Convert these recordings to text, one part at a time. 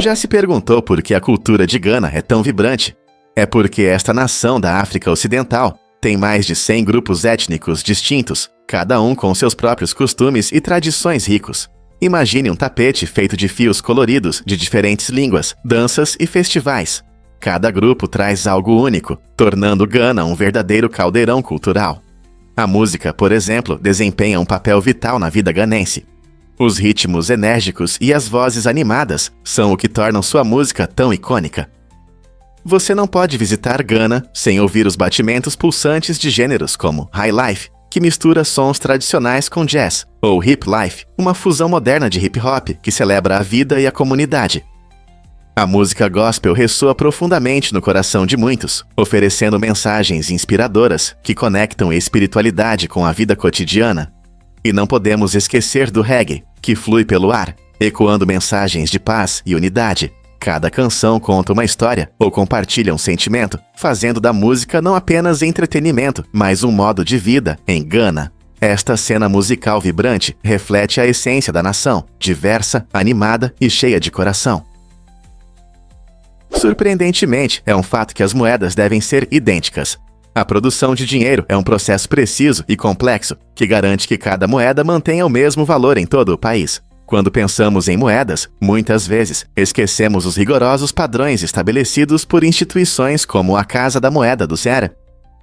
Já se perguntou por que a cultura de Gana é tão vibrante? É porque esta nação da África Ocidental tem mais de 100 grupos étnicos distintos, cada um com seus próprios costumes e tradições ricos. Imagine um tapete feito de fios coloridos de diferentes línguas, danças e festivais. Cada grupo traz algo único, tornando Gana um verdadeiro caldeirão cultural. A música, por exemplo, desempenha um papel vital na vida ganense. Os ritmos enérgicos e as vozes animadas são o que tornam sua música tão icônica. Você não pode visitar Gana sem ouvir os batimentos pulsantes de gêneros como High Life, que mistura sons tradicionais com jazz, ou Hip Life, uma fusão moderna de hip hop que celebra a vida e a comunidade. A música gospel ressoa profundamente no coração de muitos, oferecendo mensagens inspiradoras que conectam a espiritualidade com a vida cotidiana. E não podemos esquecer do reggae, que flui pelo ar, ecoando mensagens de paz e unidade. Cada canção conta uma história ou compartilha um sentimento, fazendo da música não apenas entretenimento, mas um modo de vida em Gana. Esta cena musical vibrante reflete a essência da nação, diversa, animada e cheia de coração. Surpreendentemente, é um fato que as moedas devem ser idênticas. A produção de dinheiro é um processo preciso e complexo, que garante que cada moeda mantenha o mesmo valor em todo o país. Quando pensamos em moedas, muitas vezes esquecemos os rigorosos padrões estabelecidos por instituições como a Casa da Moeda do Ceará,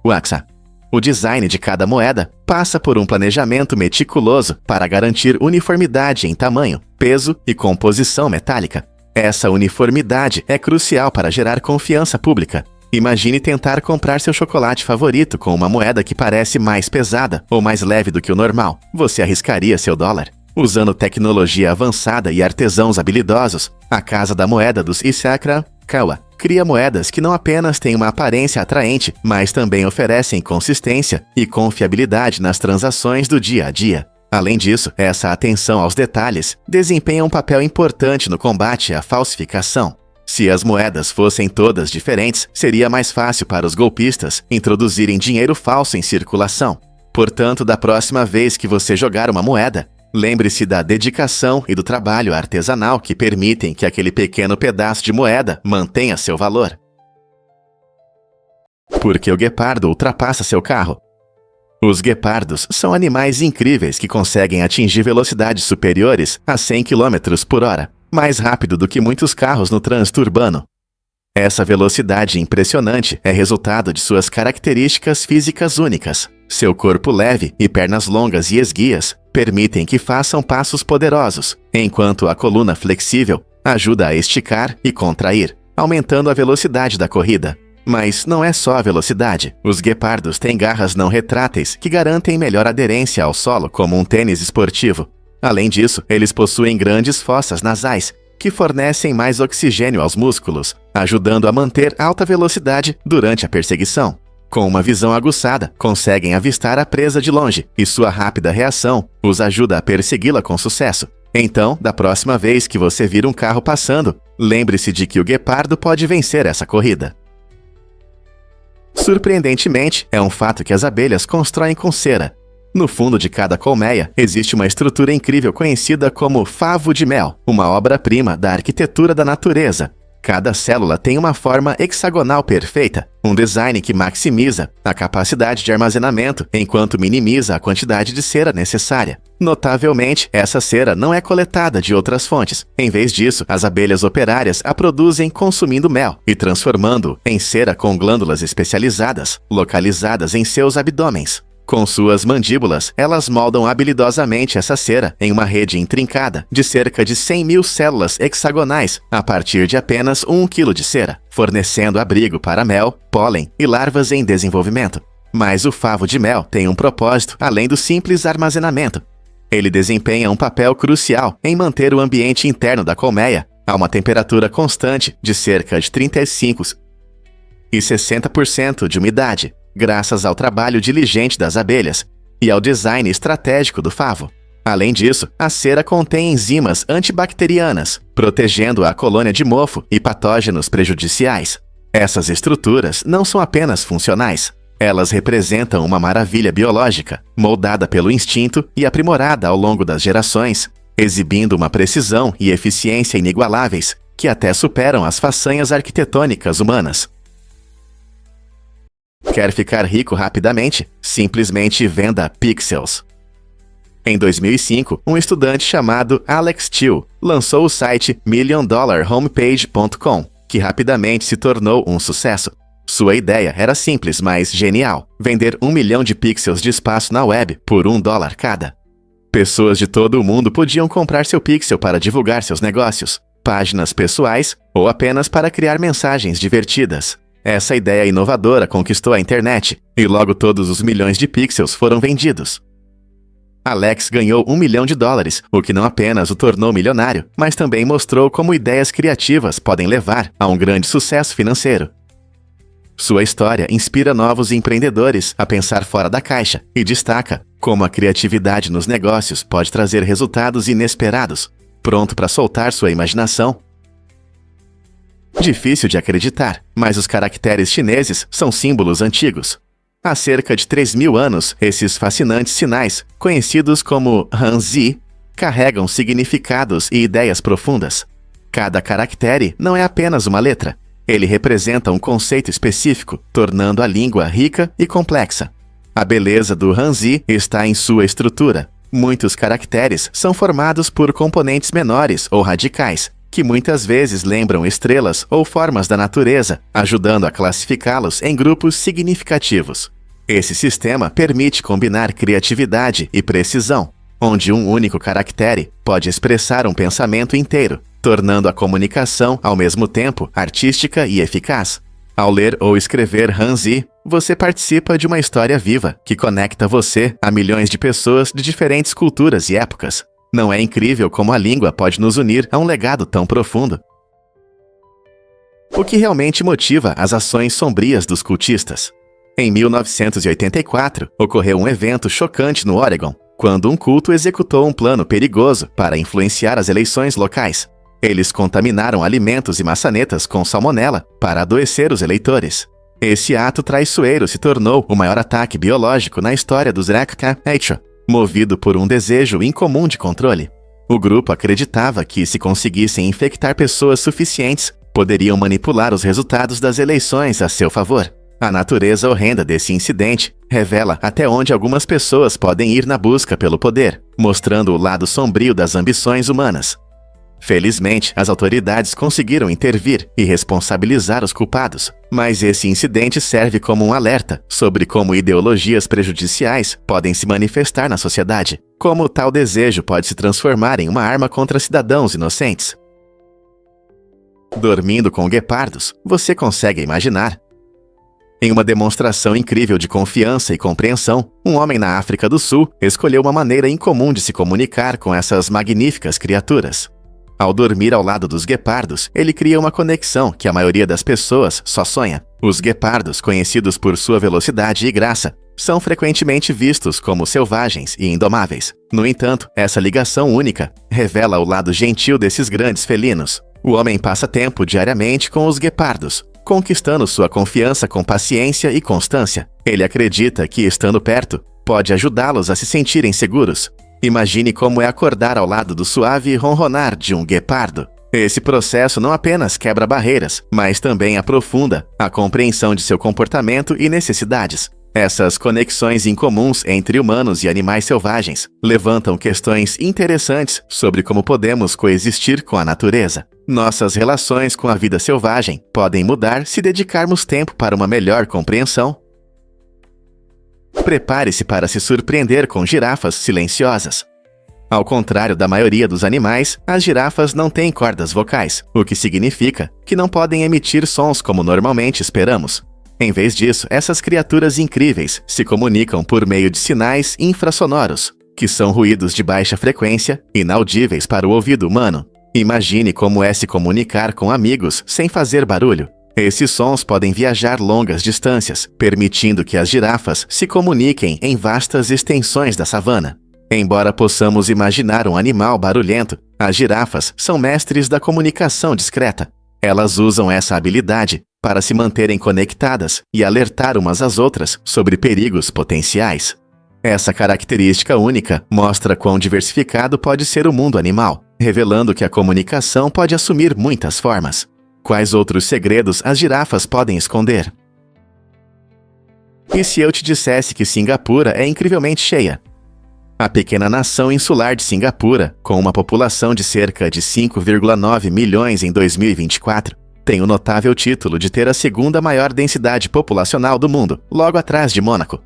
o AXA. O design de cada moeda passa por um planejamento meticuloso para garantir uniformidade em tamanho, peso e composição metálica. Essa uniformidade é crucial para gerar confiança pública. Imagine tentar comprar seu chocolate favorito com uma moeda que parece mais pesada ou mais leve do que o normal. Você arriscaria seu dólar? Usando tecnologia avançada e artesãos habilidosos, a Casa da Moeda dos Isakra Kawa cria moedas que não apenas têm uma aparência atraente, mas também oferecem consistência e confiabilidade nas transações do dia a dia. Além disso, essa atenção aos detalhes desempenha um papel importante no combate à falsificação. Se as moedas fossem todas diferentes, seria mais fácil para os golpistas introduzirem dinheiro falso em circulação. Portanto, da próxima vez que você jogar uma moeda, lembre-se da dedicação e do trabalho artesanal que permitem que aquele pequeno pedaço de moeda mantenha seu valor. Por que o guepardo ultrapassa seu carro? Os guepardos são animais incríveis que conseguem atingir velocidades superiores a 100 km por hora, mais rápido do que muitos carros no trânsito urbano. Essa velocidade impressionante é resultado de suas características físicas únicas. Seu corpo leve e pernas longas e esguias permitem que façam passos poderosos, enquanto a coluna flexível ajuda a esticar e contrair, aumentando a velocidade da corrida. Mas não é só a velocidade. Os guepardos têm garras não retráteis que garantem melhor aderência ao solo, como um tênis esportivo. Além disso, eles possuem grandes fossas nasais, que fornecem mais oxigênio aos músculos, ajudando a manter alta velocidade durante a perseguição. Com uma visão aguçada, conseguem avistar a presa de longe, e sua rápida reação os ajuda a persegui-la com sucesso. Então, da próxima vez que você vir um carro passando, lembre-se de que o guepardo pode vencer essa corrida. Surpreendentemente, é um fato que as abelhas constroem com cera. No fundo de cada colmeia, existe uma estrutura incrível conhecida como favo de mel, uma obra-prima da arquitetura da natureza. Cada célula tem uma forma hexagonal perfeita, um design que maximiza a capacidade de armazenamento enquanto minimiza a quantidade de cera necessária. Notavelmente, essa cera não é coletada de outras fontes. Em vez disso, as abelhas operárias a produzem consumindo mel e transformando-o em cera com glândulas especializadas, localizadas em seus abdômenes. Com suas mandíbulas, elas moldam habilidosamente essa cera em uma rede intrincada de cerca de 100 mil células hexagonais a partir de apenas 1 kg de cera, fornecendo abrigo para mel, pólen e larvas em desenvolvimento. Mas o favo de mel tem um propósito além do simples armazenamento. Ele desempenha um papel crucial em manter o ambiente interno da colmeia a uma temperatura constante de cerca de 35 e 60% de umidade, graças ao trabalho diligente das abelhas e ao design estratégico do favo. Além disso, a cera contém enzimas antibacterianas, protegendo a colônia de mofo e patógenos prejudiciais. Essas estruturas não são apenas funcionais, elas representam uma maravilha biológica, moldada pelo instinto e aprimorada ao longo das gerações, exibindo uma precisão e eficiência inigualáveis que até superam as façanhas arquitetônicas humanas. Quer ficar rico rapidamente? Simplesmente venda pixels. Em 2005, um estudante chamado Alex Teal lançou o site milliondollarhomepage.com, que rapidamente se tornou um sucesso. Sua ideia era simples, mas genial: vender 1 milhão de pixels de espaço na web por $1 cada. Pessoas de todo o mundo podiam comprar seu pixel para divulgar seus negócios, páginas pessoais ou apenas para criar mensagens divertidas. Essa ideia inovadora conquistou a internet e logo todos os milhões de pixels foram vendidos. Alex ganhou $1 milhão, o que não apenas o tornou milionário, mas também mostrou como ideias criativas podem levar a um grande sucesso financeiro. Sua história inspira novos empreendedores a pensar fora da caixa e destaca como a criatividade nos negócios pode trazer resultados inesperados. Pronto para soltar sua imaginação? Difícil de acreditar, mas os caracteres chineses são símbolos antigos. Há cerca de 3.000 anos, esses fascinantes sinais, conhecidos como Hanzi, carregam significados e ideias profundas. Cada caractere não é apenas uma letra. Ele representa um conceito específico, tornando a língua rica e complexa. A beleza do Hanzi está em sua estrutura. Muitos caracteres são formados por componentes menores ou radicais, que muitas vezes lembram estrelas ou formas da natureza, ajudando a classificá-los em grupos significativos. Esse sistema permite combinar criatividade e precisão, onde um único caractere pode expressar um pensamento inteiro, tornando a comunicação, ao mesmo tempo, artística e eficaz. Ao ler ou escrever Hanzi, você participa de uma história viva que conecta você a milhões de pessoas de diferentes culturas e épocas. Não é incrível como a língua pode nos unir a um legado tão profundo? O que realmente motiva as ações sombrias dos cultistas? Em 1984, ocorreu um evento chocante no Oregon, quando um culto executou um plano perigoso para influenciar as eleições locais. Eles contaminaram alimentos e maçanetas com salmonela para adoecer os eleitores. Esse ato traiçoeiro se tornou o maior ataque biológico na história dos Rekka-Eicho, movido por um desejo incomum de controle. O grupo acreditava que, se conseguissem infectar pessoas suficientes, poderiam manipular os resultados das eleições a seu favor. A natureza horrenda desse incidente revela até onde algumas pessoas podem ir na busca pelo poder, mostrando o lado sombrio das ambições humanas. Felizmente, as autoridades conseguiram intervir e responsabilizar os culpados, mas esse incidente serve como um alerta sobre como ideologias prejudiciais podem se manifestar na sociedade, como tal desejo pode se transformar em uma arma contra cidadãos inocentes. Dormindo com guepardos, você consegue imaginar? Em uma demonstração incrível de confiança e compreensão, um homem na África do Sul escolheu uma maneira incomum de se comunicar com essas magníficas criaturas. Ao dormir ao lado dos guepardos, ele cria uma conexão que a maioria das pessoas só sonha. Os guepardos, conhecidos por sua velocidade e graça, são frequentemente vistos como selvagens e indomáveis. No entanto, essa ligação única revela o lado gentil desses grandes felinos. O homem passa tempo diariamente com os guepardos, conquistando sua confiança com paciência e constância. Ele acredita que, estando perto, pode ajudá-los a se sentirem seguros. Imagine como é acordar ao lado do suave ronronar de um guepardo. Esse processo não apenas quebra barreiras, mas também aprofunda a compreensão de seu comportamento e necessidades. Essas conexões incomuns entre humanos e animais selvagens levantam questões interessantes sobre como podemos coexistir com a natureza. Nossas relações com a vida selvagem podem mudar se dedicarmos tempo para uma melhor compreensão. Prepare-se para se surpreender com girafas silenciosas. Ao contrário da maioria dos animais, as girafas não têm cordas vocais, o que significa que não podem emitir sons como normalmente esperamos. Em vez disso, essas criaturas incríveis se comunicam por meio de sinais infrassonoros, que são ruídos de baixa frequência, inaudíveis para o ouvido humano. Imagine como é se comunicar com amigos sem fazer barulho. Esses sons podem viajar longas distâncias, permitindo que as girafas se comuniquem em vastas extensões da savana. Embora possamos imaginar um animal barulhento, as girafas são mestres da comunicação discreta. Elas usam essa habilidade para se manterem conectadas e alertar umas às outras sobre perigos potenciais. Essa característica única mostra quão diversificado pode ser o mundo animal. revelando que a comunicação pode assumir muitas formas. Quais outros segredos as girafas podem esconder? E se eu te dissesse que Cingapura é incrivelmente cheia? A pequena nação insular de Cingapura, com uma população de cerca de 5,9 milhões em 2024, tem o notável título de ter a segunda maior densidade populacional do mundo, logo atrás de Mônaco.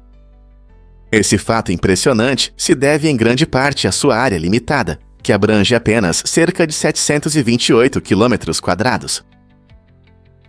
Esse fato impressionante se deve em grande parte à sua área limitada, que abrange apenas cerca de 728 km².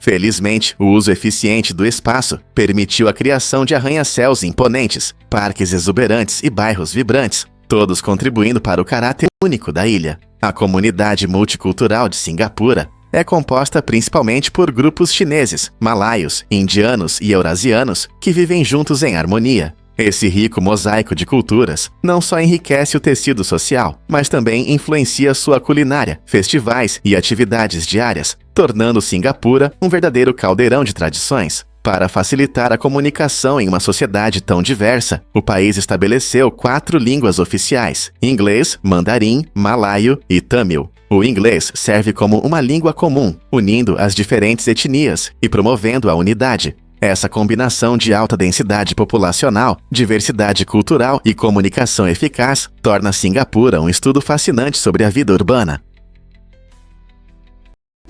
Felizmente, o uso eficiente do espaço permitiu a criação de arranha-céus imponentes, parques exuberantes e bairros vibrantes, todos contribuindo para o caráter único da ilha. A comunidade multicultural de Cingapura é composta principalmente por grupos chineses, malaios, indianos e eurasianos que vivem juntos em harmonia. Esse rico mosaico de culturas não só enriquece o tecido social, mas também influencia sua culinária, festivais e atividades diárias, tornando Cingapura um verdadeiro caldeirão de tradições. Para facilitar a comunicação em uma sociedade tão diversa, o país estabeleceu 4 línguas oficiais: inglês, mandarim, malaio e tâmil. O inglês serve como uma língua comum, unindo as diferentes etnias e promovendo a unidade. Essa combinação de alta densidade populacional, diversidade cultural e comunicação eficaz torna Cingapura um estudo fascinante sobre a vida urbana.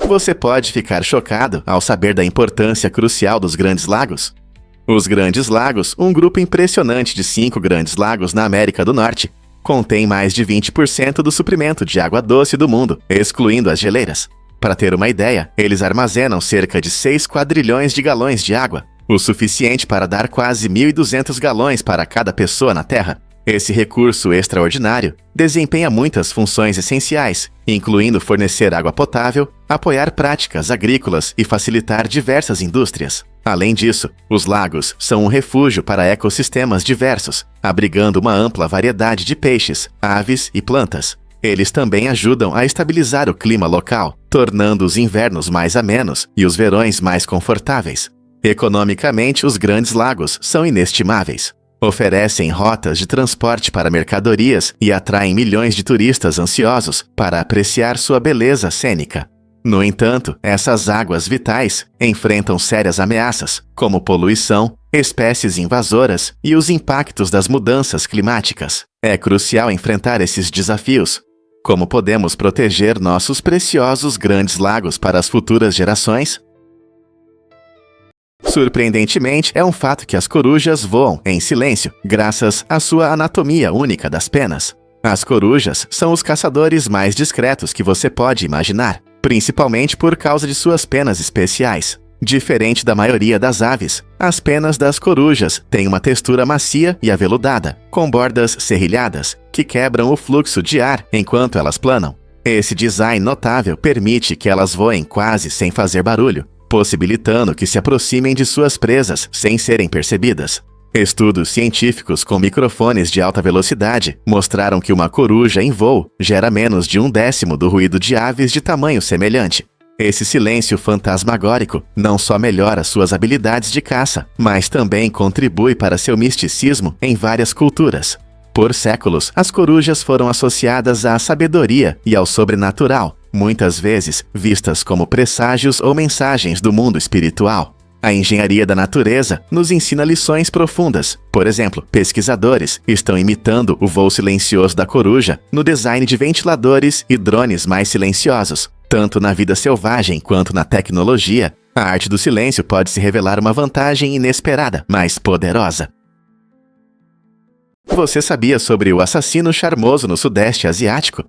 Você pode ficar chocado ao saber da importância crucial dos Grandes Lagos. Os Grandes Lagos, um grupo impressionante de 5 grandes lagos na América do Norte, contém mais de 20% do suprimento de água doce do mundo, excluindo as geleiras. Para ter uma ideia, eles armazenam cerca de 6 quadrilhões de galões de água, o suficiente para dar quase 1.200 galões para cada pessoa na Terra. Esse recurso extraordinário desempenha muitas funções essenciais, incluindo fornecer água potável, apoiar práticas agrícolas e facilitar diversas indústrias. Além disso, os lagos são um refúgio para ecossistemas diversos, abrigando uma ampla variedade de peixes, aves e plantas. Eles também ajudam a estabilizar o clima local, tornando os invernos mais amenos e os verões mais confortáveis. Economicamente, os Grandes Lagos são inestimáveis. Oferecem rotas de transporte para mercadorias e atraem milhões de turistas ansiosos para apreciar sua beleza cênica. No entanto, essas águas vitais enfrentam sérias ameaças, como poluição, espécies invasoras e os impactos das mudanças climáticas. É crucial enfrentar esses desafios. Como podemos proteger nossos preciosos Grandes Lagos para as futuras gerações? Surpreendentemente, é um fato que as corujas voam em silêncio, graças à sua anatomia única das penas. As corujas são os caçadores mais discretos que você pode imaginar, principalmente por causa de suas penas especiais. Diferente da maioria das aves, as penas das corujas têm uma textura macia e aveludada, com bordas serrilhadas, que quebram o fluxo de ar enquanto elas planam. Esse design notável permite que elas voem quase sem fazer barulho, possibilitando que se aproximem de suas presas sem serem percebidas. Estudos científicos com microfones de alta velocidade mostraram que uma coruja em voo gera menos de 1/10 do ruído de aves de tamanho semelhante. Esse silêncio fantasmagórico não só melhora suas habilidades de caça, mas também contribui para seu misticismo em várias culturas. Por séculos, as corujas foram associadas à sabedoria e ao sobrenatural, muitas vezes vistas como presságios ou mensagens do mundo espiritual. A engenharia da natureza nos ensina lições profundas. Por exemplo, pesquisadores estão imitando o voo silencioso da coruja no design de ventiladores e drones mais silenciosos. Tanto na vida selvagem quanto na tecnologia, a arte do silêncio pode se revelar uma vantagem inesperada, mas poderosa. Você sabia sobre o assassino charmoso no Sudeste Asiático?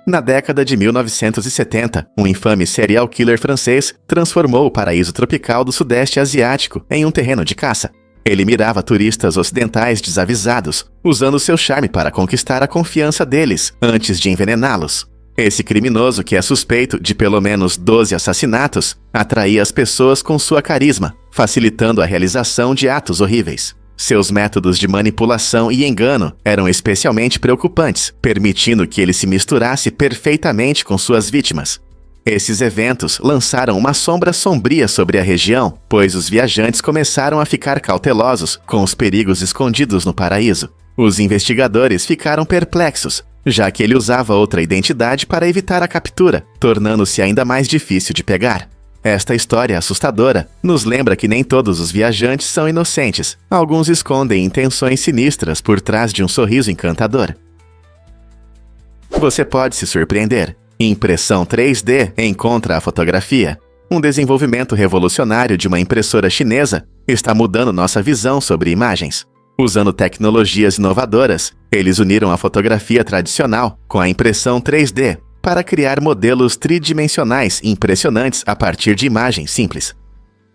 Na década de 1970, um infame serial killer francês transformou o paraíso tropical do Sudeste Asiático em um terreno de caça. Ele mirava turistas ocidentais desavisados, usando seu charme para conquistar a confiança deles antes de envenená-los. Esse criminoso, que é suspeito de pelo menos 12 assassinatos, atraía as pessoas com sua carisma, facilitando a realização de atos horríveis. Seus métodos de manipulação e engano eram especialmente preocupantes, permitindo que ele se misturasse perfeitamente com suas vítimas. Esses eventos lançaram uma sombra sombria sobre a região, pois os viajantes começaram a ficar cautelosos com os perigos escondidos no paraíso. Os investigadores ficaram perplexos, já que ele usava outra identidade para evitar a captura, tornando-se ainda mais difícil de pegar. Esta história assustadora nos lembra que nem todos os viajantes são inocentes. Alguns escondem intenções sinistras por trás de um sorriso encantador. Você pode se surpreender. Impressão 3D encontra a fotografia. Um desenvolvimento revolucionário de uma impressora chinesa está mudando nossa visão sobre imagens. Usando tecnologias inovadoras, eles uniram a fotografia tradicional com a impressão 3D para criar modelos tridimensionais impressionantes a partir de imagens simples.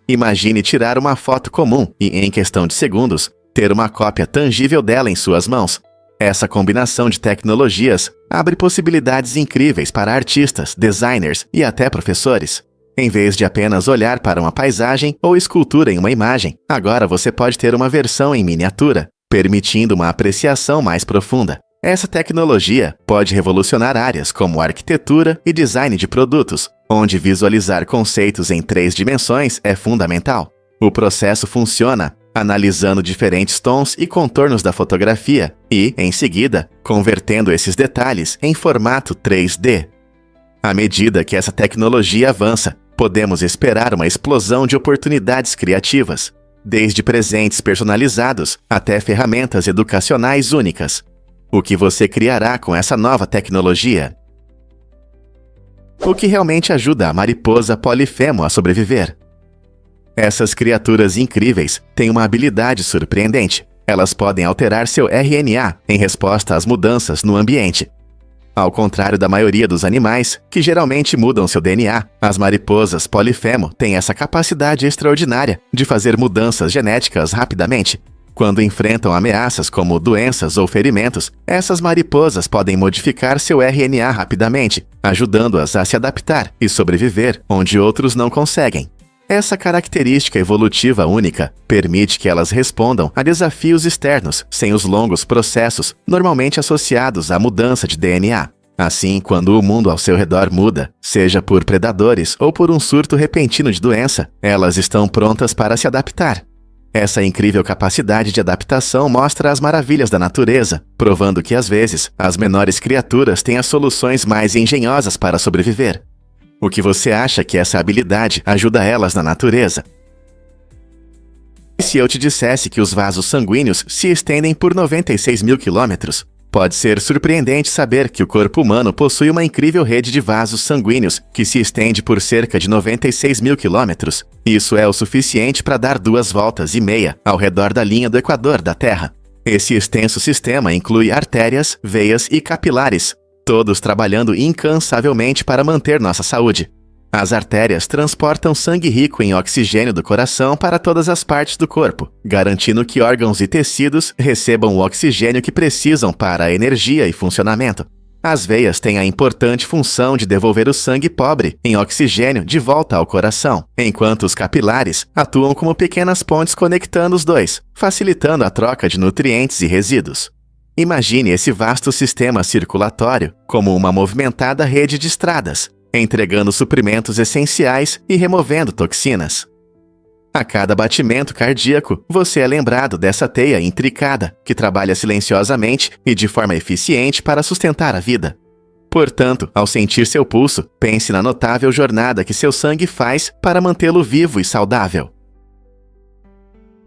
Imagine tirar uma foto comum e, em questão de segundos, ter uma cópia tangível dela em suas mãos. Essa combinação de tecnologias abre possibilidades incríveis para artistas, designers e até professores. Em vez de apenas olhar para uma paisagem ou escultura em uma imagem, agora você pode ter uma versão em miniatura, permitindo uma apreciação mais profunda. Essa tecnologia pode revolucionar áreas como arquitetura e design de produtos, onde visualizar conceitos em 3 dimensões é fundamental. O processo funciona analisando diferentes tons e contornos da fotografia e, em seguida, convertendo esses detalhes em formato 3D. À medida que essa tecnologia avança, podemos esperar uma explosão de oportunidades criativas, desde presentes personalizados até ferramentas educacionais únicas. O que você criará com essa nova tecnologia? O que realmente ajuda a mariposa polifemo a sobreviver? Essas criaturas incríveis têm uma habilidade surpreendente. Elas podem alterar seu RNA em resposta às mudanças no ambiente. Ao contrário da maioria dos animais, que geralmente mudam seu DNA, as mariposas polifemo têm essa capacidade extraordinária de fazer mudanças genéticas rapidamente. Quando enfrentam ameaças como doenças ou ferimentos, essas mariposas podem modificar seu RNA rapidamente, ajudando-as a se adaptar e sobreviver onde outros não conseguem. Essa característica evolutiva única permite que elas respondam a desafios externos sem os longos processos normalmente associados à mudança de DNA. Assim, quando o mundo ao seu redor muda, seja por predadores ou por um surto repentino de doença, elas estão prontas para se adaptar. Essa incrível capacidade de adaptação mostra as maravilhas da natureza, provando que, às vezes, as menores criaturas têm as soluções mais engenhosas para sobreviver. O que você acha que essa habilidade ajuda elas na natureza? E se eu te dissesse que os vasos sanguíneos se estendem por 96 mil quilômetros? Pode ser surpreendente saber que o corpo humano possui uma incrível rede de vasos sanguíneos que se estende por cerca de 96 mil quilômetros. Isso é o suficiente para dar 2,5 voltas ao redor da linha do Equador da Terra. Esse extenso sistema inclui artérias, veias e capilares, todos trabalhando incansavelmente para manter nossa saúde. As artérias transportam sangue rico em oxigênio do coração para todas as partes do corpo, garantindo que órgãos e tecidos recebam o oxigênio que precisam para a energia e funcionamento. As veias têm a importante função de devolver o sangue pobre em oxigênio de volta ao coração, enquanto os capilares atuam como pequenas pontes conectando os dois, facilitando a troca de nutrientes e resíduos. Imagine esse vasto sistema circulatório como uma movimentada rede de estradas, entregando suprimentos essenciais e removendo toxinas. A cada batimento cardíaco, você é lembrado dessa teia intricada, que trabalha silenciosamente e de forma eficiente para sustentar a vida. Portanto, ao sentir seu pulso, pense na notável jornada que seu sangue faz para mantê-lo vivo e saudável.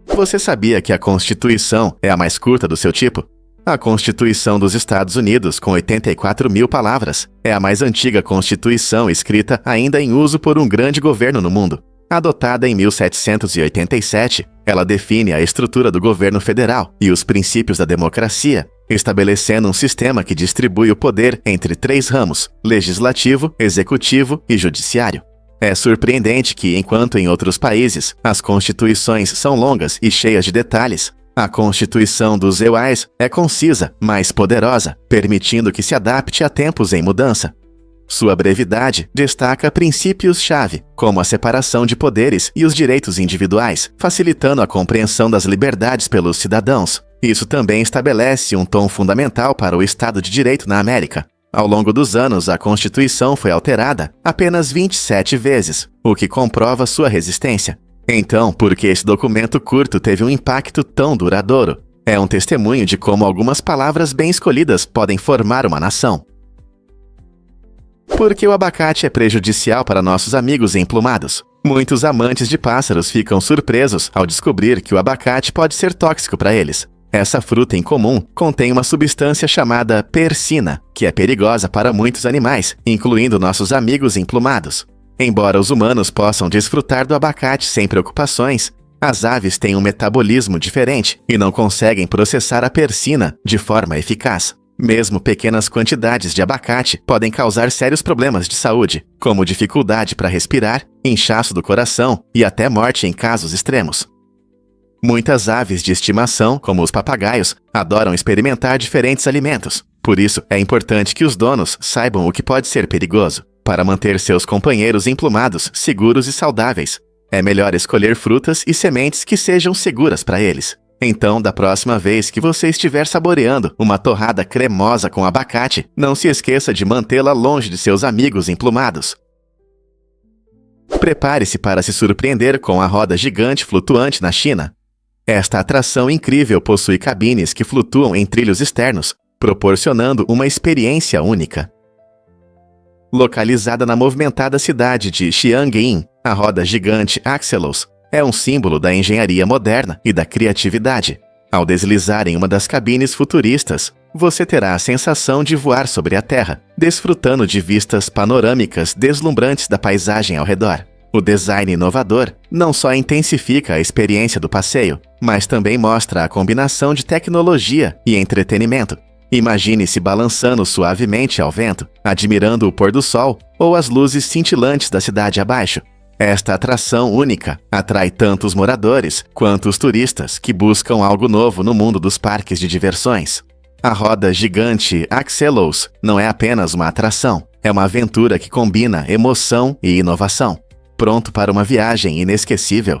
Você sabia que a Constituição é a mais curta do seu tipo? A Constituição dos Estados Unidos, com 84 mil palavras, é a mais antiga Constituição escrita ainda em uso por um grande governo no mundo. Adotada em 1787, ela define a estrutura do governo federal e os princípios da democracia, estabelecendo um sistema que distribui o poder entre 3 ramos: legislativo, executivo e judiciário. É surpreendente que, enquanto em outros países as constituições são longas e cheias de detalhes, a Constituição dos EUAs é concisa, mas poderosa, permitindo que se adapte a tempos em mudança. Sua brevidade destaca princípios-chave, como a separação de poderes e os direitos individuais, facilitando a compreensão das liberdades pelos cidadãos. Isso também estabelece um tom fundamental para o Estado de Direito na América. Ao longo dos anos, a Constituição foi alterada apenas 27 vezes, o que comprova sua resistência. Então, por que esse documento curto teve um impacto tão duradouro? É um testemunho de como algumas palavras bem escolhidas podem formar uma nação. Por que o abacate é prejudicial para nossos amigos emplumados? Muitos amantes de pássaros ficam surpresos ao descobrir que o abacate pode ser tóxico para eles. Essa fruta incomum contém uma substância chamada persina, que é perigosa para muitos animais, incluindo nossos amigos emplumados. Embora os humanos possam desfrutar do abacate sem preocupações, as aves têm um metabolismo diferente e não conseguem processar a persina de forma eficaz. Mesmo pequenas quantidades de abacate podem causar sérios problemas de saúde, como dificuldade para respirar, inchaço do coração e até morte em casos extremos. Muitas aves de estimação, como os papagaios, adoram experimentar diferentes alimentos. Por isso, é importante que os donos saibam o que pode ser perigoso, para manter seus companheiros emplumados seguros e saudáveis. É melhor escolher frutas e sementes que sejam seguras para eles. Então, da próxima vez que você estiver saboreando uma torrada cremosa com abacate, não se esqueça de mantê-la longe de seus amigos emplumados. Prepare-se para se surpreender com a roda gigante flutuante na China. Esta atração incrível possui cabines que flutuam em trilhos externos, proporcionando uma experiência única. Localizada na movimentada cidade de Xiangyin, a roda gigante Axelos é um símbolo da engenharia moderna e da criatividade. Ao deslizar em uma das cabines futuristas, você terá a sensação de voar sobre a Terra, desfrutando de vistas panorâmicas deslumbrantes da paisagem ao redor. O design inovador não só intensifica a experiência do passeio, mas também mostra a combinação de tecnologia e entretenimento. Imagine-se balançando suavemente ao vento, admirando o pôr do sol ou as luzes cintilantes da cidade abaixo. Esta atração única atrai tanto os moradores quanto os turistas que buscam algo novo no mundo dos parques de diversões. A roda gigante Axelos não é apenas uma atração, é uma aventura que combina emoção e inovação. Pronto para uma viagem inesquecível?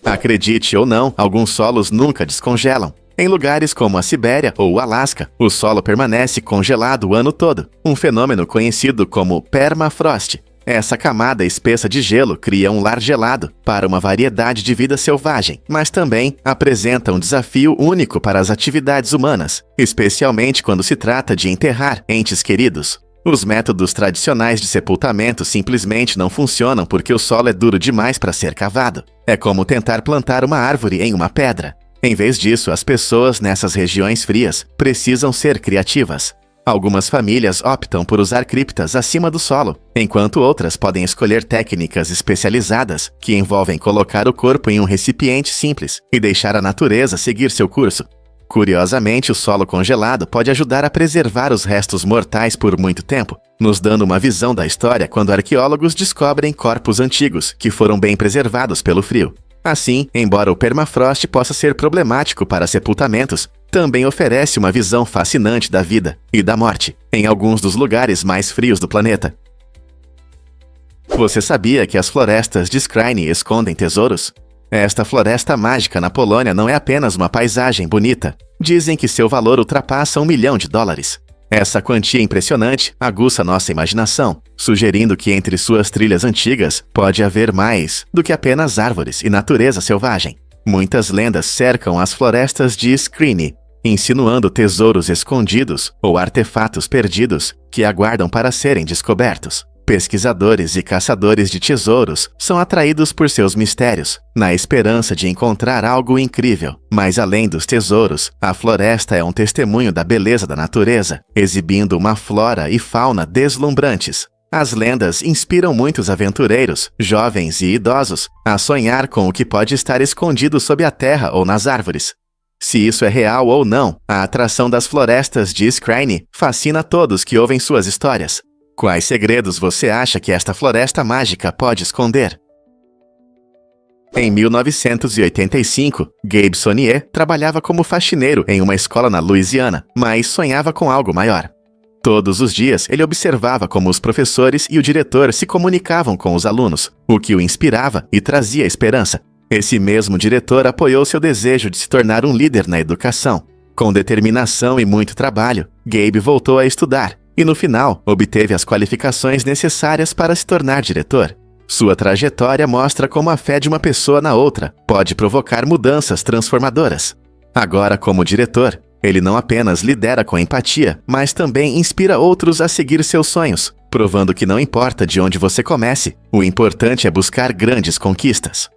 Acredite ou não, alguns solos nunca descongelam. Em lugares como a Sibéria ou o Alasca, o solo permanece congelado o ano todo, um fenômeno conhecido como permafrost. Essa camada espessa de gelo cria um lar gelado para uma variedade de vida selvagem, mas também apresenta um desafio único para as atividades humanas, especialmente quando se trata de enterrar entes queridos. Os métodos tradicionais de sepultamento simplesmente não funcionam porque o solo é duro demais para ser cavado. É como tentar plantar uma árvore em uma pedra. Em vez disso, as pessoas nessas regiões frias precisam ser criativas. Algumas famílias optam por usar criptas acima do solo, enquanto outras podem escolher técnicas especializadas que envolvem colocar o corpo em um recipiente simples e deixar a natureza seguir seu curso. Curiosamente, o solo congelado pode ajudar a preservar os restos mortais por muito tempo, nos dando uma visão da história quando arqueólogos descobrem corpos antigos que foram bem preservados pelo frio. Assim, embora o permafrost possa ser problemático para sepultamentos, também oferece uma visão fascinante da vida e da morte em alguns dos lugares mais frios do planeta. Você sabia que as florestas de Skrzyny escondem tesouros? Esta floresta mágica na Polônia não é apenas uma paisagem bonita. Dizem que seu valor ultrapassa $1 milhão. Essa quantia impressionante aguça nossa imaginação, sugerindo que entre suas trilhas antigas pode haver mais do que apenas árvores e natureza selvagem. Muitas lendas cercam as florestas de Skrzyny, insinuando tesouros escondidos ou artefatos perdidos que aguardam para serem descobertos. Pesquisadores e caçadores de tesouros são atraídos por seus mistérios, na esperança de encontrar algo incrível. Mas além dos tesouros, a floresta é um testemunho da beleza da natureza, exibindo uma flora e fauna deslumbrantes. As lendas inspiram muitos aventureiros, jovens e idosos, a sonhar com o que pode estar escondido sob a terra ou nas árvores. Se isso é real ou não, a atração das florestas de Skrzyny fascina todos que ouvem suas histórias. Quais segredos você acha que esta floresta mágica pode esconder? Em 1985, Gabe Sonnier trabalhava como faxineiro em uma escola na Louisiana, mas sonhava com algo maior. Todos os dias, ele observava como os professores e o diretor se comunicavam com os alunos, o que o inspirava e trazia esperança. Esse mesmo diretor apoiou seu desejo de se tornar um líder na educação. Com determinação e muito trabalho, Gabe voltou a estudar e, no final, obteve as qualificações necessárias para se tornar diretor. Sua trajetória mostra como a fé de uma pessoa na outra pode provocar mudanças transformadoras. Agora, como diretor, ele não apenas lidera com empatia, mas também inspira outros a seguir seus sonhos, provando que não importa de onde você comece, o importante é buscar grandes conquistas.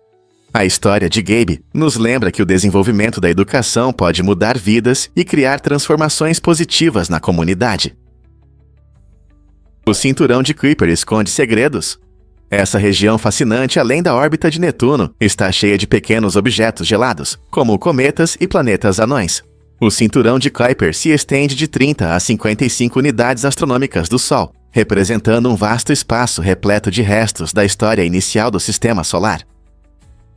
A história de Gabe nos lembra que o desenvolvimento da educação pode mudar vidas e criar transformações positivas na comunidade. O cinturão de Kuiper esconde segredos. Essa região fascinante além da órbita de Netuno está cheia de pequenos objetos gelados, como cometas e planetas anões. O cinturão de Kuiper se estende de 30 a 55 unidades astronômicas do Sol, representando um vasto espaço repleto de restos da história inicial do Sistema Solar.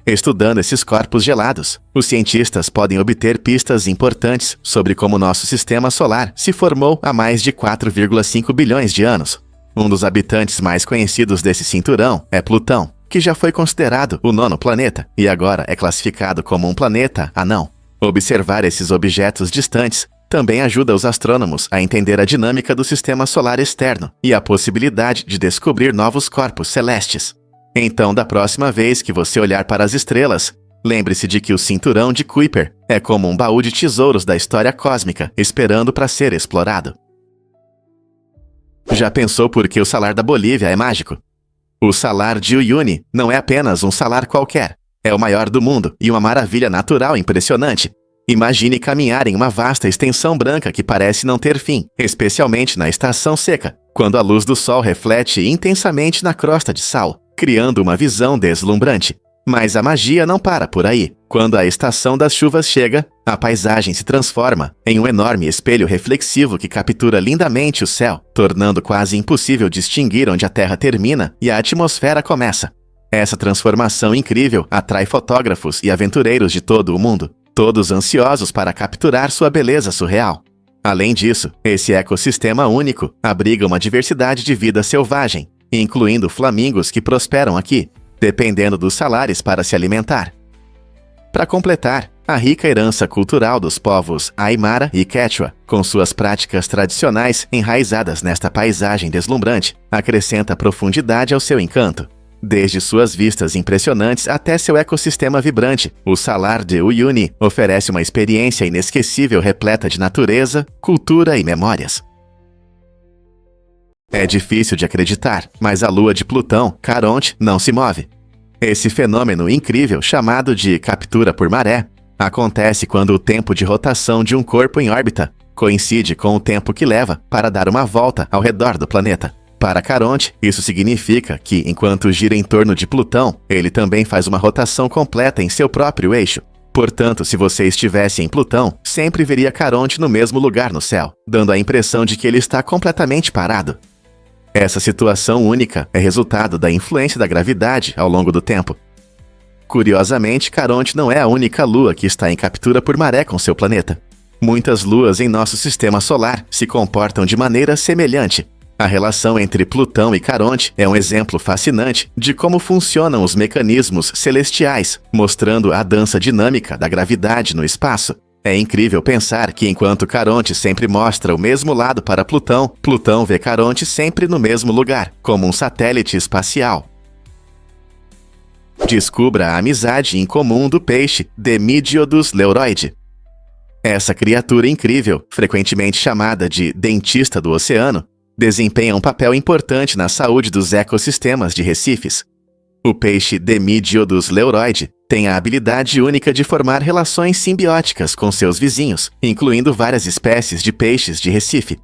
Estudando esses corpos gelados, os cientistas podem obter pistas importantes sobre como nosso Sistema Solar se formou há mais de 4,5 bilhões de anos. Um dos habitantes mais conhecidos desse cinturão é Plutão, que já foi considerado o 9º planeta e agora é classificado como um planeta anão. Observar esses objetos distantes também ajuda os astrônomos a entender a dinâmica do Sistema Solar externo e a possibilidade de descobrir novos corpos celestes. Então, da próxima vez que você olhar para as estrelas, lembre-se de que o cinturão de Kuiper é como um baú de tesouros da história cósmica esperando para ser explorado. Já pensou por que o salar da Bolívia é mágico? O salar de Uyuni não é apenas um salar qualquer. É o maior do mundo e uma maravilha natural impressionante. Imagine caminhar em uma vasta extensão branca que parece não ter fim, especialmente na estação seca, quando a luz do sol reflete intensamente na crosta de sal, criando uma visão deslumbrante. Mas a magia não para por aí. Quando a estação das chuvas chega, a paisagem se transforma em um enorme espelho reflexivo que captura lindamente o céu, tornando quase impossível distinguir onde a Terra termina e a atmosfera começa. Essa transformação incrível atrai fotógrafos e aventureiros de todo o mundo, todos ansiosos para capturar sua beleza surreal. Além disso, esse ecossistema único abriga uma diversidade de vida selvagem, incluindo flamingos que prosperam aqui, dependendo dos salares para se alimentar. Para completar, a rica herança cultural dos povos Aymara e Quechua, com suas práticas tradicionais enraizadas nesta paisagem deslumbrante, acrescenta profundidade ao seu encanto. Desde suas vistas impressionantes até seu ecossistema vibrante, o Salar de Uyuni oferece uma experiência inesquecível repleta de natureza, cultura e memórias. É difícil de acreditar, mas a lua de Plutão, Caronte, não se move. Esse fenômeno incrível, chamado de captura por maré, acontece quando o tempo de rotação de um corpo em órbita coincide com o tempo que leva para dar uma volta ao redor do planeta. Para Caronte, isso significa que, enquanto gira em torno de Plutão, ele também faz uma rotação completa em seu próprio eixo. Portanto, se você estivesse em Plutão, sempre veria Caronte no mesmo lugar no céu, dando a impressão de que ele está completamente parado. Essa situação única é resultado da influência da gravidade ao longo do tempo. Curiosamente, Caronte não é a única lua que está em captura por maré com seu planeta. Muitas luas em nosso sistema solar se comportam de maneira semelhante. A relação entre Plutão e Caronte é um exemplo fascinante de como funcionam os mecanismos celestiais, mostrando a dança dinâmica da gravidade no espaço. É incrível pensar que enquanto Caronte sempre mostra o mesmo lado para Plutão, Plutão vê Caronte sempre no mesmo lugar, como um satélite espacial. Descubra a amizade incomum do peixe Demidiodos leuroide. Essa criatura incrível, frequentemente chamada de dentista do oceano, desempenha um papel importante na saúde dos ecossistemas de recifes. O peixe Demidiodos leuroide tem a habilidade única de formar relações simbióticas com seus vizinhos, incluindo várias espécies de peixes de recife.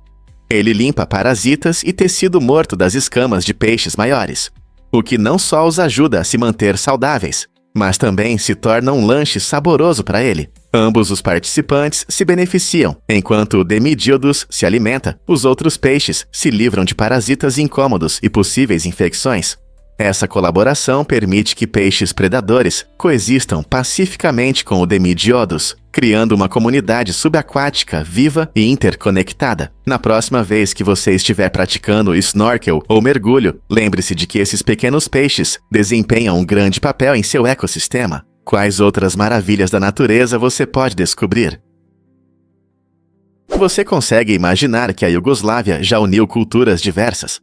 Ele limpa parasitas e tecido morto das escamas de peixes maiores, o que não só os ajuda a se manter saudáveis, mas também se torna um lanche saboroso para ele. Ambos os participantes se beneficiam. Enquanto o Demidiodos se alimenta, os outros peixes se livram de parasitas incômodos e possíveis infecções. Essa colaboração permite que peixes predadores coexistam pacificamente com o Demidiodos, criando uma comunidade subaquática viva e interconectada. Na próxima vez que você estiver praticando snorkel ou mergulho, lembre-se de que esses pequenos peixes desempenham um grande papel em seu ecossistema. Quais outras maravilhas da natureza você pode descobrir? Você consegue imaginar que a Iugoslávia já uniu culturas diversas?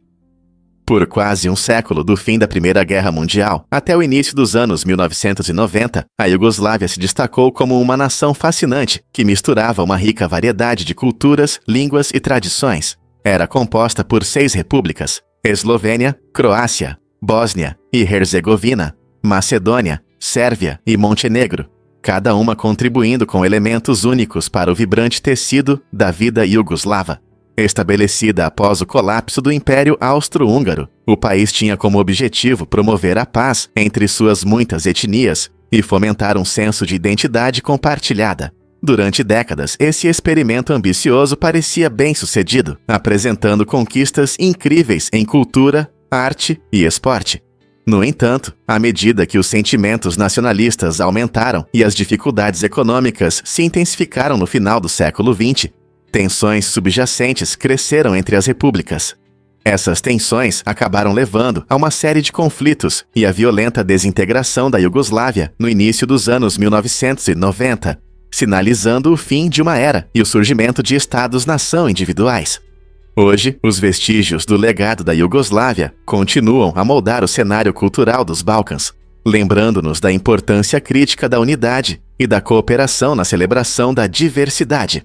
Por quase um século, do fim da Primeira Guerra Mundial até o início dos anos 1990, a Iugoslávia se destacou como uma nação fascinante que misturava uma rica variedade de culturas, línguas e tradições. Era composta por 6 repúblicas: Eslovênia, Croácia, Bósnia e Herzegovina, Macedônia, Sérvia e Montenegro, cada uma contribuindo com elementos únicos para o vibrante tecido da vida iugoslava. Estabelecida após o colapso do Império Austro-Húngaro, o país tinha como objetivo promover a paz entre suas muitas etnias e fomentar um senso de identidade compartilhada. Durante décadas, esse experimento ambicioso parecia bem-sucedido, apresentando conquistas incríveis em cultura, arte e esporte. No entanto, à medida que os sentimentos nacionalistas aumentaram e as dificuldades econômicas se intensificaram no final do século XX, tensões subjacentes cresceram entre as repúblicas. Essas tensões acabaram levando a uma série de conflitos e a violenta desintegração da Iugoslávia no início dos anos 1990, sinalizando o fim de uma era e o surgimento de estados-nação individuais. Hoje, os vestígios do legado da Iugoslávia continuam a moldar o cenário cultural dos Balcãs, lembrando-nos da importância crítica da unidade e da cooperação na celebração da diversidade.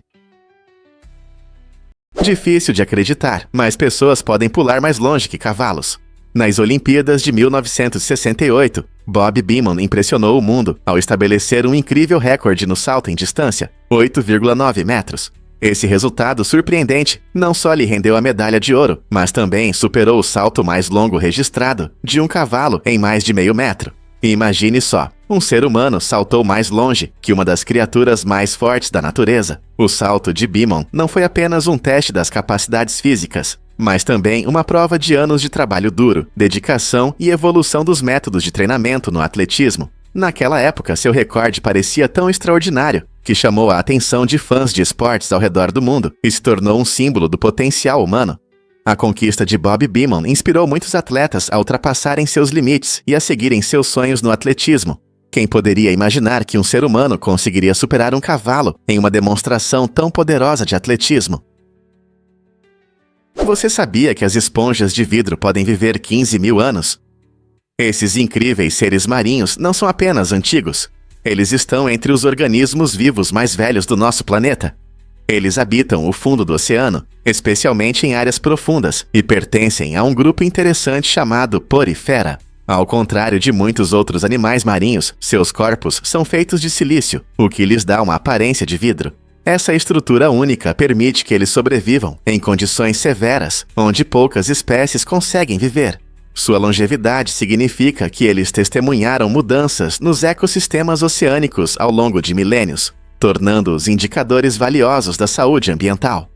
Difícil de acreditar, mas pessoas podem pular mais longe que cavalos. Nas Olimpíadas de 1968, Bob Beamon impressionou o mundo ao estabelecer um incrível recorde no salto em distância, 8,9 metros. Esse resultado surpreendente não só lhe rendeu a medalha de ouro, mas também superou o salto mais longo registrado de um cavalo em mais de meio metro. E imagine só, um ser humano saltou mais longe que uma das criaturas mais fortes da natureza. O salto de Beamon não foi apenas um teste das capacidades físicas, mas também uma prova de anos de trabalho duro, dedicação e evolução dos métodos de treinamento no atletismo. Naquela época, seu recorde parecia tão extraordinário que chamou a atenção de fãs de esportes ao redor do mundo e se tornou um símbolo do potencial humano. A conquista de Bob Beamon inspirou muitos atletas a ultrapassarem seus limites e a seguirem seus sonhos no atletismo. Quem poderia imaginar que um ser humano conseguiria superar um cavalo em uma demonstração tão poderosa de atletismo? Você sabia que as esponjas de vidro podem viver 15 mil anos? Esses incríveis seres marinhos não são apenas antigos. Eles estão entre os organismos vivos mais velhos do nosso planeta. Eles habitam o fundo do oceano, especialmente em áreas profundas, e pertencem a um grupo interessante chamado Porifera. Ao contrário de muitos outros animais marinhos, seus corpos são feitos de silício, o que lhes dá uma aparência de vidro. Essa estrutura única permite que eles sobrevivam em condições severas, onde poucas espécies conseguem viver. Sua longevidade significa que eles testemunharam mudanças nos ecossistemas oceânicos ao longo de milênios, tornando-os indicadores valiosos da saúde ambiental.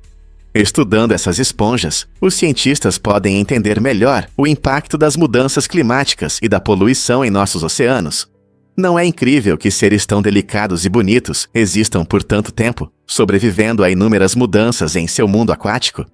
Estudando essas esponjas, os cientistas podem entender melhor o impacto das mudanças climáticas e da poluição em nossos oceanos. Não é incrível que seres tão delicados e bonitos existam por tanto tempo, sobrevivendo a inúmeras mudanças em seu mundo aquático?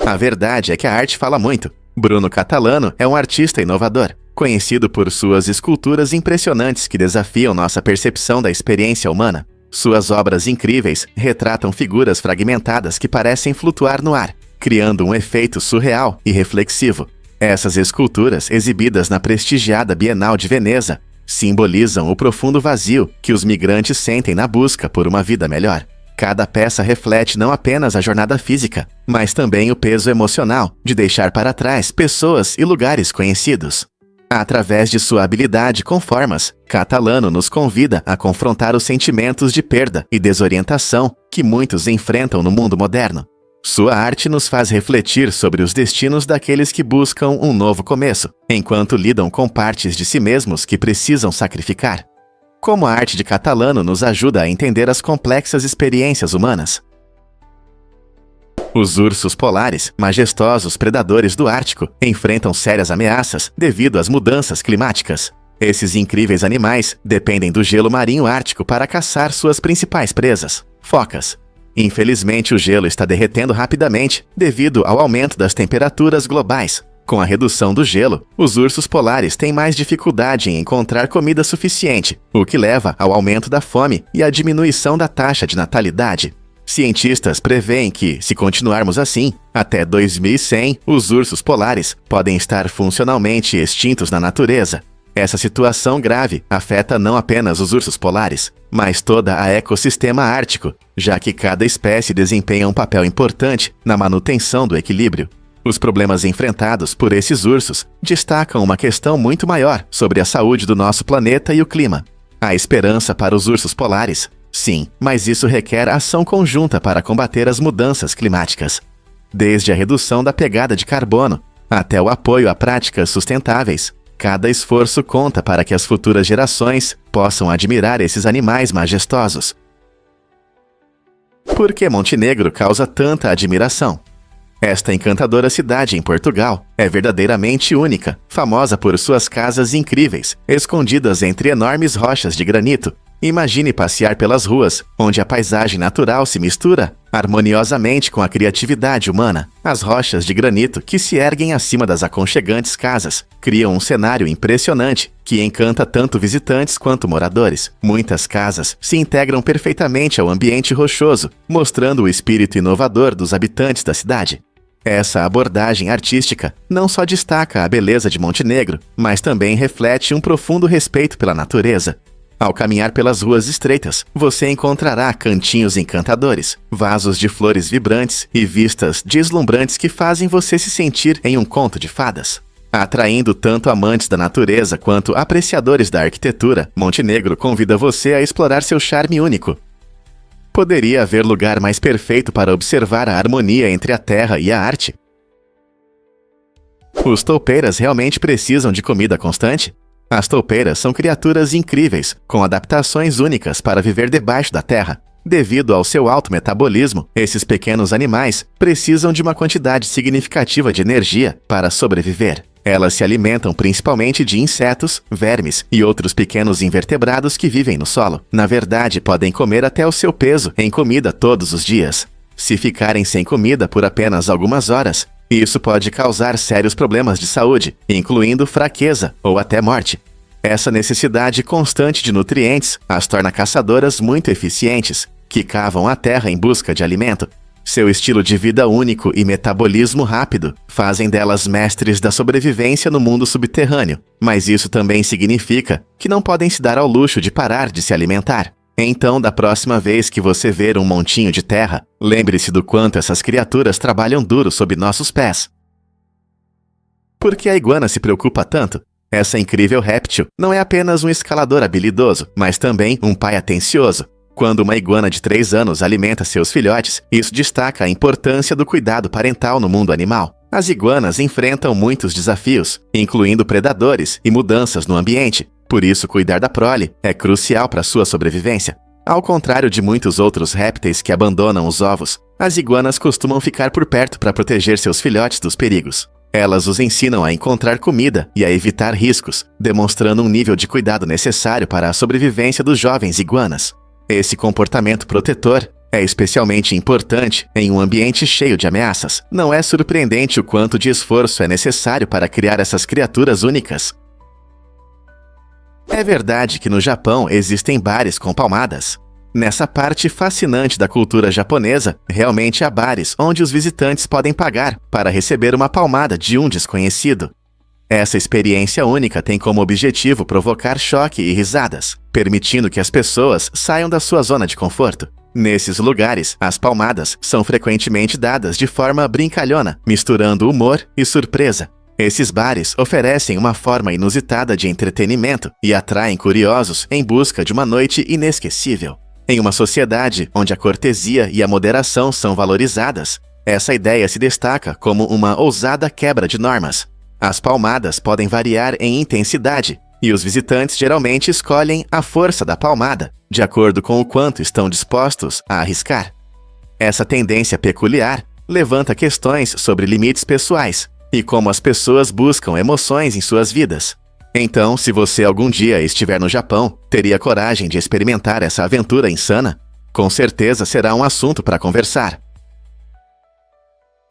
A verdade é que a arte fala muito. Bruno Catalano é um artista inovador, conhecido por suas esculturas impressionantes que desafiam nossa percepção da experiência humana. Suas obras incríveis retratam figuras fragmentadas que parecem flutuar no ar, criando um efeito surreal e reflexivo. Essas esculturas, exibidas na prestigiada Bienal de Veneza, simbolizam o profundo vazio que os migrantes sentem na busca por uma vida melhor. Cada peça reflete não apenas a jornada física, mas também o peso emocional de deixar para trás pessoas e lugares conhecidos. Através de sua habilidade com formas, Catalano nos convida a confrontar os sentimentos de perda e desorientação que muitos enfrentam no mundo moderno. Sua arte nos faz refletir sobre os destinos daqueles que buscam um novo começo, enquanto lidam com partes de si mesmos que precisam sacrificar. Como a arte de Catalano nos ajuda a entender as complexas experiências humanas? Os ursos polares, majestosos predadores do Ártico, enfrentam sérias ameaças devido às mudanças climáticas. Esses incríveis animais dependem do gelo marinho ártico para caçar suas principais presas, focas. Infelizmente, o gelo está derretendo rapidamente devido ao aumento das temperaturas globais. Com a redução do gelo, os ursos polares têm mais dificuldade em encontrar comida suficiente, o que leva ao aumento da fome e à diminuição da taxa de natalidade. Cientistas preveem que, se continuarmos assim, até 2100, os ursos polares podem estar funcionalmente extintos na natureza. Essa situação grave afeta não apenas os ursos polares, mas toda a ecossistema ártico, já que cada espécie desempenha um papel importante na manutenção do equilíbrio. Os problemas enfrentados por esses ursos destacam uma questão muito maior sobre a saúde do nosso planeta e o clima. Há esperança para os ursos polares? Sim, mas isso requer ação conjunta para combater as mudanças climáticas. Desde a redução da pegada de carbono até o apoio a práticas sustentáveis, cada esforço conta para que as futuras gerações possam admirar esses animais majestosos. Por que Montenegro causa tanta admiração? Esta encantadora cidade em Portugal é verdadeiramente única, famosa por suas casas incríveis, escondidas entre enormes rochas de granito. Imagine passear pelas ruas, onde a paisagem natural se mistura harmoniosamente com a criatividade humana. As rochas de granito que se erguem acima das aconchegantes casas criam um cenário impressionante que encanta tanto visitantes quanto moradores. Muitas casas se integram perfeitamente ao ambiente rochoso, mostrando o espírito inovador dos habitantes da cidade. Essa abordagem artística não só destaca a beleza de Montenegro, mas também reflete um profundo respeito pela natureza. Ao caminhar pelas ruas estreitas, você encontrará cantinhos encantadores, vasos de flores vibrantes e vistas deslumbrantes que fazem você se sentir em um conto de fadas. Atraindo tanto amantes da natureza quanto apreciadores da arquitetura, Montenegro convida você a explorar seu charme único. Poderia haver lugar mais perfeito para observar a harmonia entre a terra e a arte? Os toupeiras realmente precisam de comida constante? As toupeiras são criaturas incríveis, com adaptações únicas para viver debaixo da terra. Devido ao seu alto metabolismo, esses pequenos animais precisam de uma quantidade significativa de energia para sobreviver. Elas se alimentam principalmente de insetos, vermes e outros pequenos invertebrados que vivem no solo. Na verdade, podem comer até o seu peso em comida todos os dias. Se ficarem sem comida por apenas algumas horas, isso pode causar sérios problemas de saúde, incluindo fraqueza ou até morte. Essa necessidade constante de nutrientes as torna caçadoras muito eficientes, que cavam a terra em busca de alimento. Seu estilo de vida único e metabolismo rápido fazem delas mestres da sobrevivência no mundo subterrâneo, mas isso também significa que não podem se dar ao luxo de parar de se alimentar. Então, da próxima vez que você ver um montinho de terra, lembre-se do quanto essas criaturas trabalham duro sob nossos pés. Por que a iguana se preocupa tanto? Essa incrível réptil não é apenas um escalador habilidoso, mas também um pai atencioso. Quando uma iguana de 3 anos alimenta seus filhotes, isso destaca a importância do cuidado parental no mundo animal. As iguanas enfrentam muitos desafios, incluindo predadores e mudanças no ambiente. Por isso, cuidar da prole é crucial para sua sobrevivência. Ao contrário de muitos outros répteis que abandonam os ovos, as iguanas costumam ficar por perto para proteger seus filhotes dos perigos. Elas os ensinam a encontrar comida e a evitar riscos, demonstrando um nível de cuidado necessário para a sobrevivência dos jovens iguanas. Esse comportamento protetor é especialmente importante em um ambiente cheio de ameaças. Não é surpreendente o quanto de esforço é necessário para criar essas criaturas únicas. É verdade que no Japão existem bares com palmadas. Nessa parte fascinante da cultura japonesa, realmente há bares onde os visitantes podem pagar para receber uma palmada de um desconhecido. Essa experiência única tem como objetivo provocar choque e risadas, permitindo que as pessoas saiam da sua zona de conforto. Nesses lugares, as palmadas são frequentemente dadas de forma brincalhona, misturando humor e surpresa. Esses bares oferecem uma forma inusitada de entretenimento e atraem curiosos em busca de uma noite inesquecível. Em uma sociedade onde a cortesia e a moderação são valorizadas, essa ideia se destaca como uma ousada quebra de normas. As palmadas podem variar em intensidade, e os visitantes geralmente escolhem a força da palmada, de acordo com o quanto estão dispostos a arriscar. Essa tendência peculiar levanta questões sobre limites pessoais e como as pessoas buscam emoções em suas vidas. Então, se você algum dia estiver no Japão, teria coragem de experimentar essa aventura insana? Com certeza será um assunto para conversar.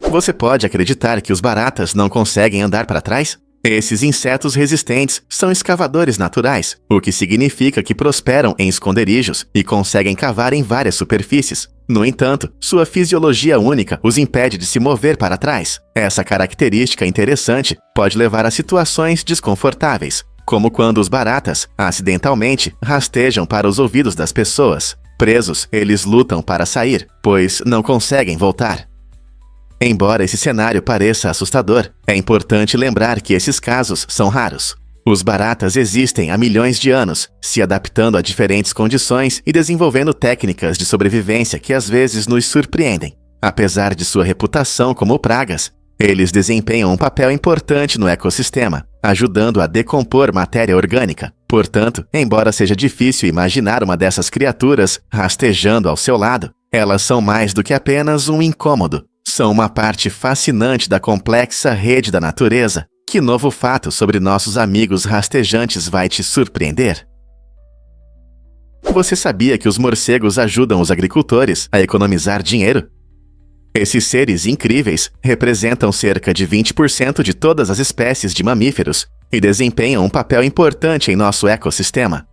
Você pode acreditar que os baratas não conseguem andar para trás? Esses insetos resistentes são escavadores naturais, o que significa que prosperam em esconderijos e conseguem cavar em várias superfícies. No entanto, sua fisiologia única os impede de se mover para trás. Essa característica interessante pode levar a situações desconfortáveis, como quando os baratas, acidentalmente, rastejam para os ouvidos das pessoas. Presos, eles lutam para sair, pois não conseguem voltar. Embora esse cenário pareça assustador, é importante lembrar que esses casos são raros. Os baratas existem há milhões de anos, se adaptando a diferentes condições e desenvolvendo técnicas de sobrevivência que às vezes nos surpreendem. Apesar de sua reputação como pragas, eles desempenham um papel importante no ecossistema, ajudando a decompor matéria orgânica. Portanto, embora seja difícil imaginar uma dessas criaturas rastejando ao seu lado, elas são mais do que apenas um incômodo. São uma parte fascinante da complexa rede da natureza. Que novo fato sobre nossos amigos rastejantes vai te surpreender? Você sabia que os morcegos ajudam os agricultores a economizar dinheiro? Esses seres incríveis representam cerca de 20% de todas as espécies de mamíferos e desempenham um papel importante em nosso ecossistema.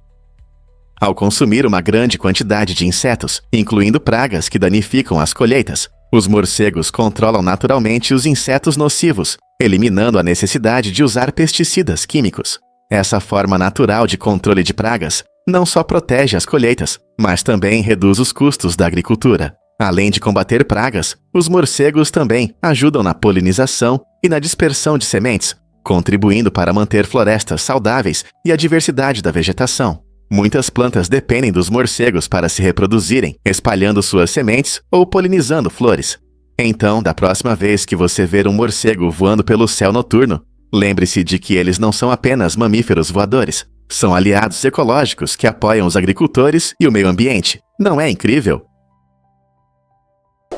Ao consumir uma grande quantidade de insetos, incluindo pragas que danificam as colheitas, os morcegos controlam naturalmente os insetos nocivos, eliminando a necessidade de usar pesticidas químicos. Essa forma natural de controle de pragas não só protege as colheitas, mas também reduz os custos da agricultura. Além de combater pragas, os morcegos também ajudam na polinização e na dispersão de sementes, contribuindo para manter florestas saudáveis e a diversidade da vegetação. Muitas plantas dependem dos morcegos para se reproduzirem, espalhando suas sementes ou polinizando flores. Então, da próxima vez que você ver um morcego voando pelo céu noturno, lembre-se de que eles não são apenas mamíferos voadores. São aliados ecológicos que apoiam os agricultores e o meio ambiente. Não é incrível?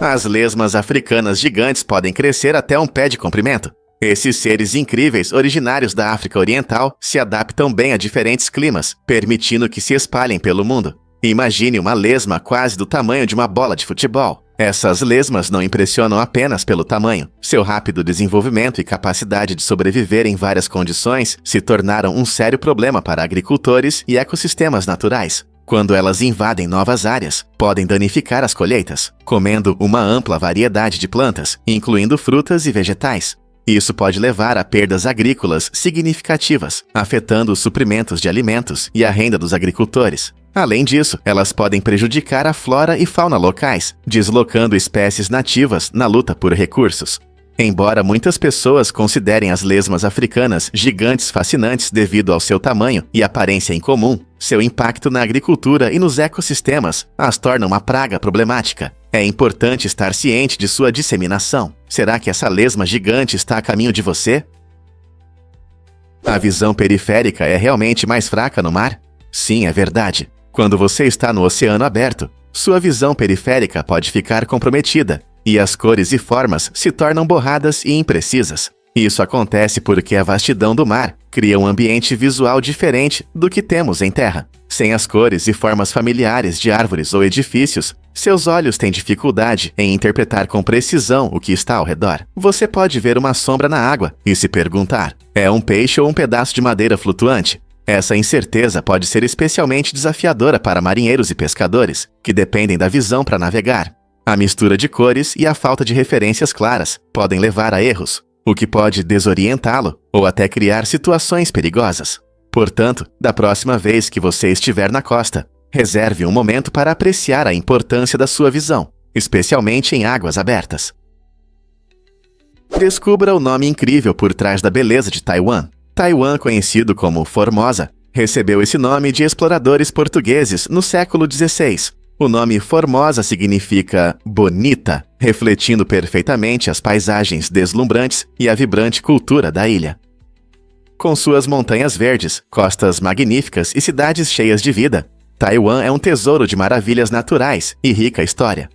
As lesmas africanas gigantes podem crescer até um pé de comprimento. Esses seres incríveis, originários da África Oriental, se adaptam bem a diferentes climas, permitindo que se espalhem pelo mundo. Imagine uma lesma quase do tamanho de uma bola de futebol. Essas lesmas não impressionam apenas pelo tamanho. Seu rápido desenvolvimento e capacidade de sobreviver em várias condições se tornaram um sério problema para agricultores e ecossistemas naturais. Quando elas invadem novas áreas, podem danificar as colheitas, comendo uma ampla variedade de plantas, incluindo frutas e vegetais. Isso pode levar a perdas agrícolas significativas, afetando os suprimentos de alimentos e a renda dos agricultores. Além disso, elas podem prejudicar a flora e fauna locais, deslocando espécies nativas na luta por recursos. Embora muitas pessoas considerem as lesmas africanas gigantes fascinantes devido ao seu tamanho e aparência incomum, seu impacto na agricultura e nos ecossistemas as torna uma praga problemática. É importante estar ciente de sua disseminação. Será que essa lesma gigante está a caminho de você? A visão periférica é realmente mais fraca no mar? Sim, é verdade. Quando você está no oceano aberto, sua visão periférica pode ficar comprometida e as cores e formas se tornam borradas e imprecisas. Isso acontece porque a vastidão do mar cria um ambiente visual diferente do que temos em terra. Sem as cores e formas familiares de árvores ou edifícios, seus olhos têm dificuldade em interpretar com precisão o que está ao redor. Você pode ver uma sombra na água e se perguntar: é um peixe ou um pedaço de madeira flutuante? Essa incerteza pode ser especialmente desafiadora para marinheiros e pescadores, que dependem da visão para navegar. A mistura de cores e a falta de referências claras podem levar a erros, o que pode desorientá-lo ou até criar situações perigosas. Portanto, da próxima vez que você estiver na costa, reserve um momento para apreciar a importância da sua visão, especialmente em águas abertas. Descubra o nome incrível por trás da beleza de Taiwan. Taiwan, conhecido como Formosa, recebeu esse nome de exploradores portugueses no século XVI. O nome Formosa significa bonita, refletindo perfeitamente as paisagens deslumbrantes e a vibrante cultura da ilha. Com suas montanhas verdes, costas magníficas e cidades cheias de vida, Taiwan é um tesouro de maravilhas naturais e rica história.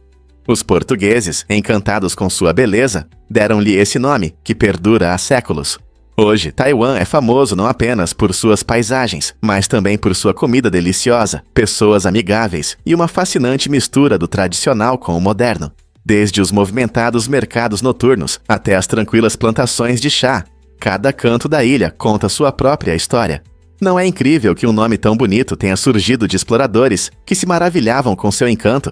Os portugueses, encantados com sua beleza, deram-lhe esse nome, que perdura há séculos. Hoje, Taiwan é famoso não apenas por suas paisagens, mas também por sua comida deliciosa, pessoas amigáveis e uma fascinante mistura do tradicional com o moderno. Desde os movimentados mercados noturnos até as tranquilas plantações de chá, cada canto da ilha conta sua própria história. Não é incrível que um nome tão bonito tenha surgido de exploradores que se maravilhavam com seu encanto?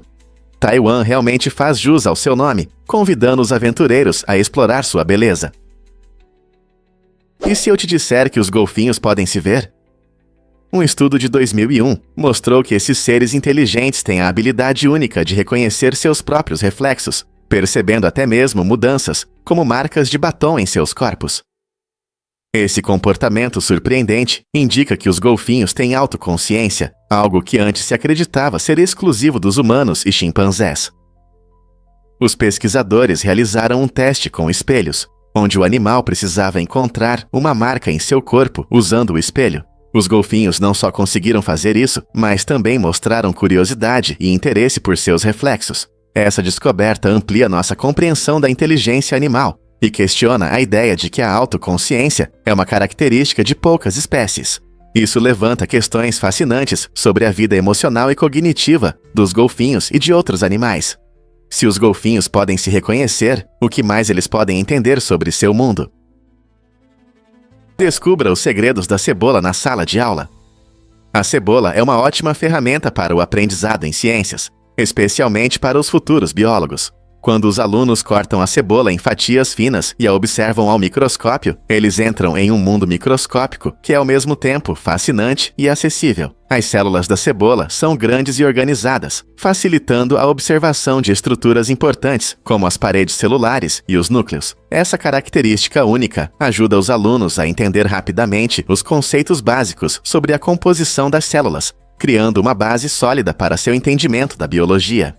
Taiwan realmente faz jus ao seu nome, convidando os aventureiros a explorar sua beleza. E se eu te disser que os golfinhos podem se ver? Um estudo de 2001 mostrou que esses seres inteligentes têm a habilidade única de reconhecer seus próprios reflexos, percebendo até mesmo mudanças, como marcas de batom em seus corpos. Esse comportamento surpreendente indica que os golfinhos têm autoconsciência, algo que antes se acreditava ser exclusivo dos humanos e chimpanzés. Os pesquisadores realizaram um teste com espelhos, onde o animal precisava encontrar uma marca em seu corpo usando o espelho. Os golfinhos não só conseguiram fazer isso, mas também mostraram curiosidade e interesse por seus reflexos. Essa descoberta amplia nossa compreensão da inteligência animal e questiona a ideia de que a autoconsciência é uma característica de poucas espécies. Isso levanta questões fascinantes sobre a vida emocional e cognitiva dos golfinhos e de outros animais. Se os golfinhos podem se reconhecer, o que mais eles podem entender sobre seu mundo? Descubra os segredos da cebola na sala de aula. A cebola é uma ótima ferramenta para o aprendizado em ciências, especialmente para os futuros biólogos. Quando os alunos cortam a cebola em fatias finas e a observam ao microscópio, eles entram em um mundo microscópico que é ao mesmo tempo fascinante e acessível. As células da cebola são grandes e organizadas, facilitando a observação de estruturas importantes, como as paredes celulares e os núcleos. Essa característica única ajuda os alunos a entender rapidamente os conceitos básicos sobre a composição das células, criando uma base sólida para seu entendimento da biologia.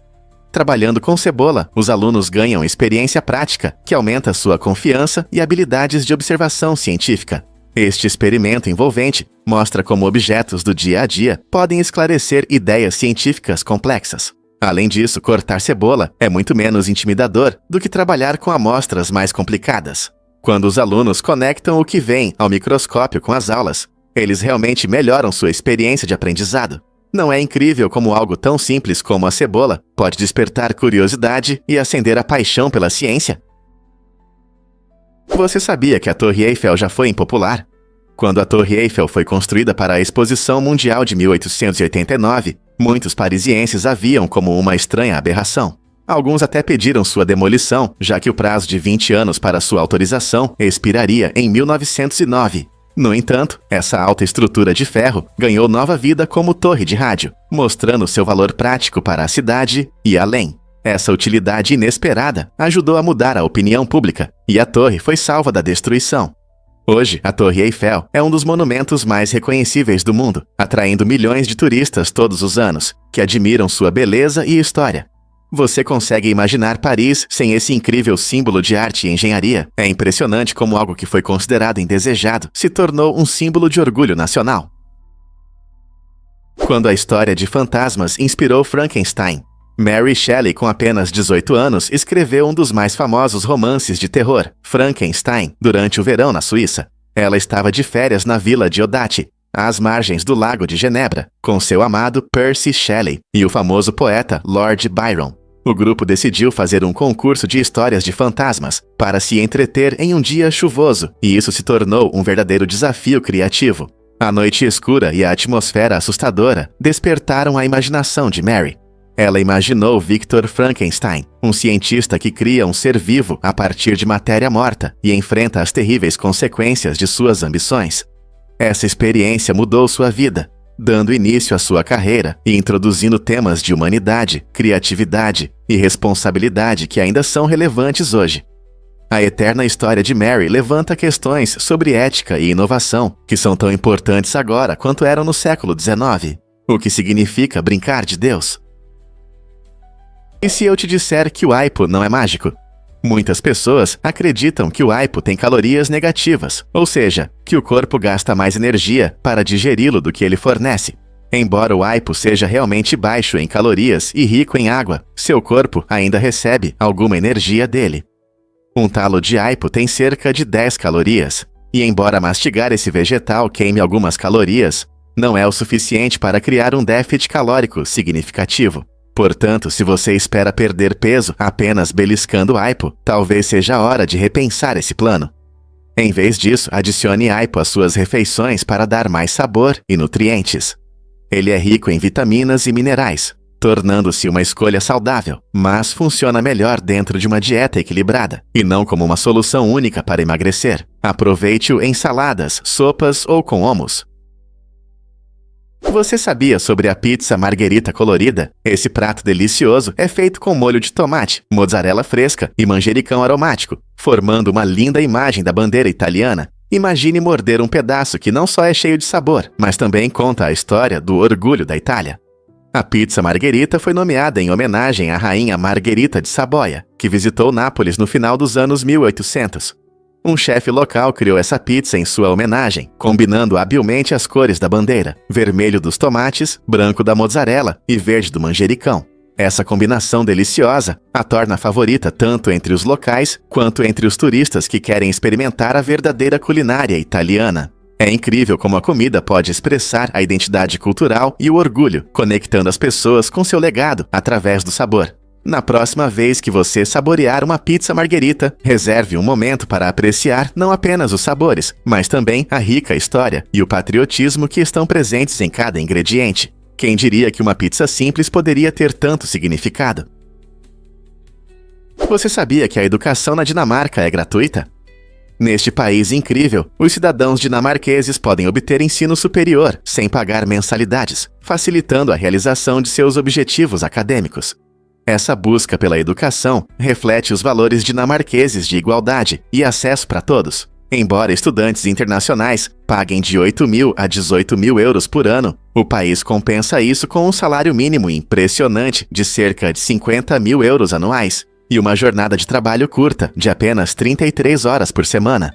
Trabalhando com cebola, os alunos ganham experiência prática, que aumenta sua confiança e habilidades de observação científica. Este experimento envolvente mostra como objetos do dia a dia podem esclarecer ideias científicas complexas. Além disso, cortar cebola é muito menos intimidador do que trabalhar com amostras mais complicadas. Quando os alunos conectam o que vem ao microscópio com as aulas, eles realmente melhoram sua experiência de aprendizado. Não é incrível como algo tão simples como a cebola pode despertar curiosidade e acender a paixão pela ciência? Você sabia que a Torre Eiffel já foi impopular? Quando a Torre Eiffel foi construída para a Exposição Mundial de 1889, muitos parisienses a viam como uma estranha aberração. Alguns até pediram sua demolição, já que o prazo de 20 anos para sua autorização expiraria em 1909. No entanto, essa alta estrutura de ferro ganhou nova vida como torre de rádio, mostrando seu valor prático para a cidade e além. Essa utilidade inesperada ajudou a mudar a opinião pública, e a torre foi salva da destruição. Hoje, a Torre Eiffel é um dos monumentos mais reconhecíveis do mundo, atraindo milhões de turistas todos os anos, que admiram sua beleza e história. Você consegue imaginar Paris sem esse incrível símbolo de arte e engenharia? É impressionante como algo que foi considerado indesejado se tornou um símbolo de orgulho nacional. Quando a história de fantasmas inspirou Frankenstein, Mary Shelley, com apenas 18 anos, escreveu um dos mais famosos romances de terror, Frankenstein, durante o verão na Suíça. Ela estava de férias na vila de Odate, às margens do Lago de Genebra, com seu amado Percy Shelley e o famoso poeta Lord Byron. O grupo decidiu fazer um concurso de histórias de fantasmas para se entreter em um dia chuvoso, e isso se tornou um verdadeiro desafio criativo. A noite escura e a atmosfera assustadora despertaram a imaginação de Mary. Ela imaginou Victor Frankenstein, um cientista que cria um ser vivo a partir de matéria morta e enfrenta as terríveis consequências de suas ambições. Essa experiência mudou sua vida, dando início à sua carreira e introduzindo temas de humanidade, criatividade e responsabilidade que ainda são relevantes hoje. A eterna história de Mary levanta questões sobre ética e inovação, que são tão importantes agora quanto eram no século XIX. O que significa brincar de Deus? E se eu te disser que o aipo não é mágico? Muitas pessoas acreditam que o aipo tem calorias negativas, ou seja, que o corpo gasta mais energia para digeri-lo do que ele fornece. Embora o aipo seja realmente baixo em calorias e rico em água, seu corpo ainda recebe alguma energia dele. Um talo de aipo tem cerca de 10 calorias, e embora mastigar esse vegetal queime algumas calorias, não é o suficiente para criar um déficit calórico significativo. Portanto, se você espera perder peso apenas beliscando aipo, talvez seja a hora de repensar esse plano. Em vez disso, adicione aipo às suas refeições para dar mais sabor e nutrientes. Ele é rico em vitaminas e minerais, tornando-se uma escolha saudável, mas funciona melhor dentro de uma dieta equilibrada, e não como uma solução única para emagrecer. Aproveite-o em saladas, sopas ou com hummus. Você sabia sobre a pizza margherita colorida? Esse prato delicioso é feito com molho de tomate, mozzarella fresca e manjericão aromático, formando uma linda imagem da bandeira italiana. Imagine morder um pedaço que não só é cheio de sabor, mas também conta a história do orgulho da Itália. A pizza margherita foi nomeada em homenagem à rainha Margherita de Saboia, que visitou Nápoles no final dos anos 1800. Um chefe local criou essa pizza em sua homenagem, combinando habilmente as cores da bandeira, vermelho dos tomates, branco da mozzarella e verde do manjericão. Essa combinação deliciosa a torna favorita tanto entre os locais quanto entre os turistas que querem experimentar a verdadeira culinária italiana. É incrível como a comida pode expressar a identidade cultural e o orgulho, conectando as pessoas com seu legado através do sabor. Na próxima vez que você saborear uma pizza margherita, reserve um momento para apreciar não apenas os sabores, mas também a rica história e o patriotismo que estão presentes em cada ingrediente. Quem diria que uma pizza simples poderia ter tanto significado? Você sabia que a educação na Dinamarca é gratuita? Neste país incrível, os cidadãos dinamarqueses podem obter ensino superior sem pagar mensalidades, facilitando a realização de seus objetivos acadêmicos. Essa busca pela educação reflete os valores dinamarqueses de igualdade e acesso para todos. Embora estudantes internacionais paguem de 8.000 a 18.000 euros por ano, o país compensa isso com um salário mínimo impressionante de cerca de 50.000 euros anuais e uma jornada de trabalho curta de apenas 33 horas por semana.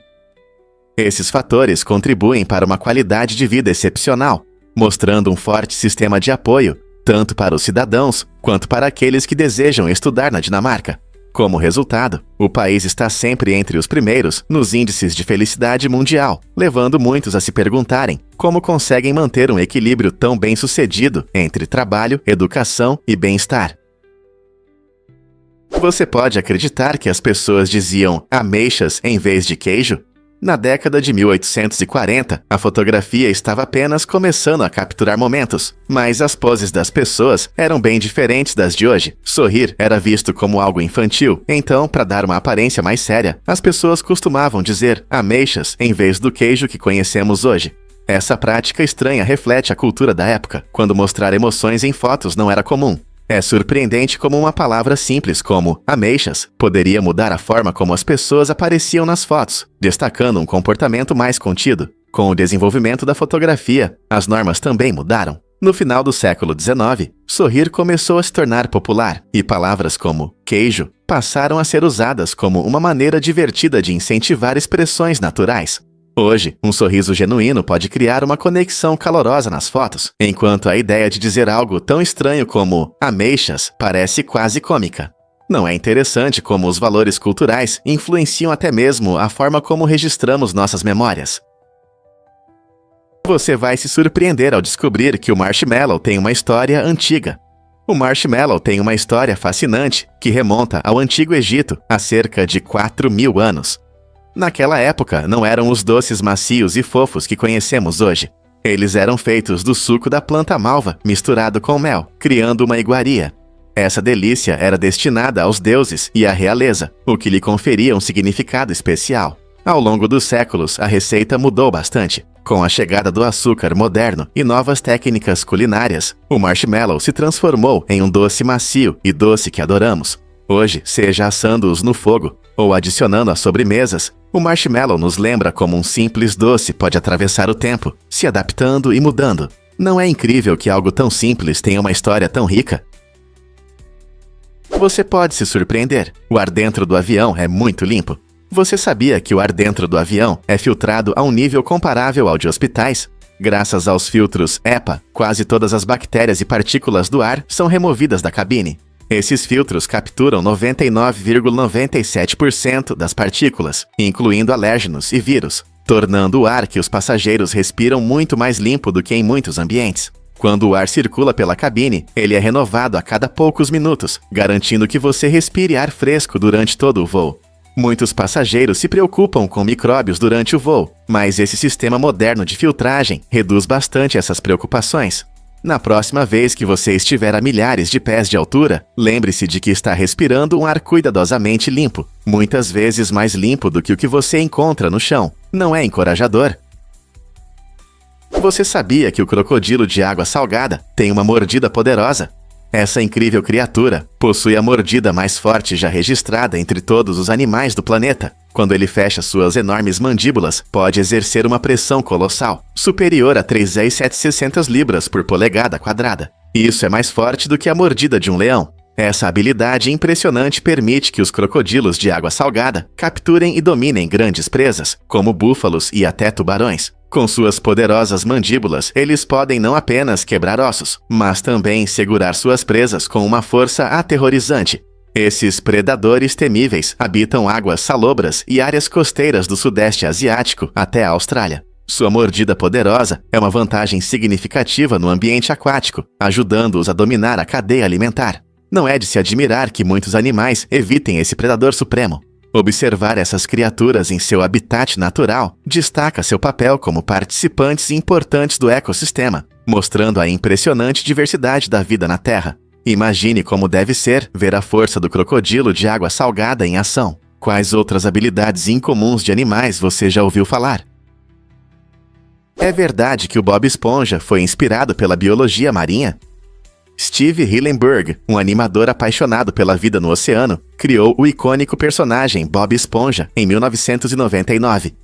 Esses fatores contribuem para uma qualidade de vida excepcional, mostrando um forte sistema de apoio tanto para os cidadãos quanto para aqueles que desejam estudar na Dinamarca. Como resultado, o país está sempre entre os primeiros nos índices de felicidade mundial, levando muitos a se perguntarem como conseguem manter um equilíbrio tão bem-sucedido entre trabalho, educação e bem-estar. Você pode acreditar que as pessoas diziam ameixas em vez de queijo? Na década de 1840, a fotografia estava apenas começando a capturar momentos, mas as poses das pessoas eram bem diferentes das de hoje. Sorrir era visto como algo infantil, então, para dar uma aparência mais séria, as pessoas costumavam dizer ameixas em vez do queijo que conhecemos hoje. Essa prática estranha reflete a cultura da época, quando mostrar emoções em fotos não era comum. É surpreendente como uma palavra simples como ameixas poderia mudar a forma como as pessoas apareciam nas fotos, destacando um comportamento mais contido. Com o desenvolvimento da fotografia, as normas também mudaram. No final do século XIX, sorrir começou a se tornar popular, e palavras como queijo passaram a ser usadas como uma maneira divertida de incentivar expressões naturais. Hoje, um sorriso genuíno pode criar uma conexão calorosa nas fotos, enquanto a ideia de dizer algo tão estranho como ameixas parece quase cômica. Não é interessante como os valores culturais influenciam até mesmo a forma como registramos nossas memórias? Você vai se surpreender ao descobrir que o marshmallow tem uma história antiga. O marshmallow tem uma história fascinante que remonta ao Antigo Egito há cerca de 4.000 anos. Naquela época, não eram os doces macios e fofos que conhecemos hoje. Eles eram feitos do suco da planta malva misturado com mel, criando uma iguaria. Essa delícia era destinada aos deuses e à realeza, o que lhe conferia um significado especial. Ao longo dos séculos, a receita mudou bastante. Com a chegada do açúcar moderno e novas técnicas culinárias, o marshmallow se transformou em um doce macio e doce que adoramos. Hoje, seja assando-os no fogo ou adicionando às sobremesas, o marshmallow nos lembra como um simples doce pode atravessar o tempo, se adaptando e mudando. Não é incrível que algo tão simples tenha uma história tão rica? Você pode se surpreender. O ar dentro do avião é muito limpo. Você sabia que o ar dentro do avião é filtrado a um nível comparável ao de hospitais? Graças aos filtros EPA, quase todas as bactérias e partículas do ar são removidas da cabine. Esses filtros capturam 99,97% das partículas, incluindo alérgenos e vírus, tornando o ar que os passageiros respiram muito mais limpo do que em muitos ambientes. Quando o ar circula pela cabine, ele é renovado a cada poucos minutos, garantindo que você respire ar fresco durante todo o voo. Muitos passageiros se preocupam com micróbios durante o voo, mas esse sistema moderno de filtragem reduz bastante essas preocupações. Na próxima vez que você estiver a milhares de pés de altura, lembre-se de que está respirando um ar cuidadosamente limpo, muitas vezes mais limpo do que o que você encontra no chão. Não é encorajador? Você sabia que o crocodilo de água salgada tem uma mordida poderosa? Essa incrível criatura possui a mordida mais forte já registrada entre todos os animais do planeta. Quando ele fecha suas enormes mandíbulas, pode exercer uma pressão colossal, superior a 3.700 libras por polegada quadrada. Isso é mais forte do que a mordida de um leão. Essa habilidade impressionante permite que os crocodilos de água salgada capturem e dominem grandes presas, como búfalos e até tubarões. Com suas poderosas mandíbulas, eles podem não apenas quebrar ossos, mas também segurar suas presas com uma força aterrorizante. Esses predadores temíveis habitam águas salobras e áreas costeiras do Sudeste Asiático até a Austrália. Sua mordida poderosa é uma vantagem significativa no ambiente aquático, ajudando-os a dominar a cadeia alimentar. Não é de se admirar que muitos animais evitem esse predador supremo. Observar essas criaturas em seu habitat natural destaca seu papel como participantes importantes do ecossistema, mostrando a impressionante diversidade da vida na Terra. Imagine como deve ser ver a força do crocodilo de água salgada em ação. Quais outras habilidades incomuns de animais você já ouviu falar? É verdade que o Bob Esponja foi inspirado pela biologia marinha? Steve Hillenburg, um animador apaixonado pela vida no oceano, criou o icônico personagem Bob Esponja em 1999.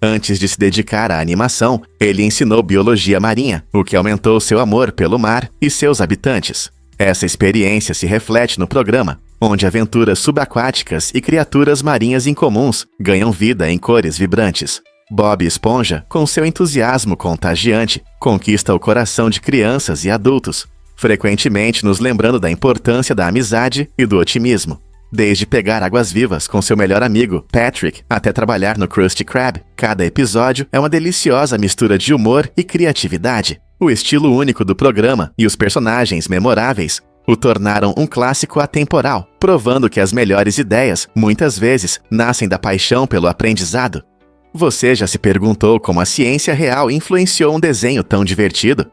Antes de se dedicar à animação, ele ensinou biologia marinha, o que aumentou seu amor pelo mar e seus habitantes. Essa experiência se reflete no programa, onde aventuras subaquáticas e criaturas marinhas incomuns ganham vida em cores vibrantes. Bob Esponja, com seu entusiasmo contagiante, conquista o coração de crianças e adultos, frequentemente nos lembrando da importância da amizade e do otimismo. Desde pegar águas-vivas com seu melhor amigo, Patrick, até trabalhar no Krusty Krab, cada episódio é uma deliciosa mistura de humor e criatividade. O estilo único do programa e os personagens memoráveis o tornaram um clássico atemporal, provando que as melhores ideias, muitas vezes, nascem da paixão pelo aprendizado. Você já se perguntou como a ciência real influenciou um desenho tão divertido?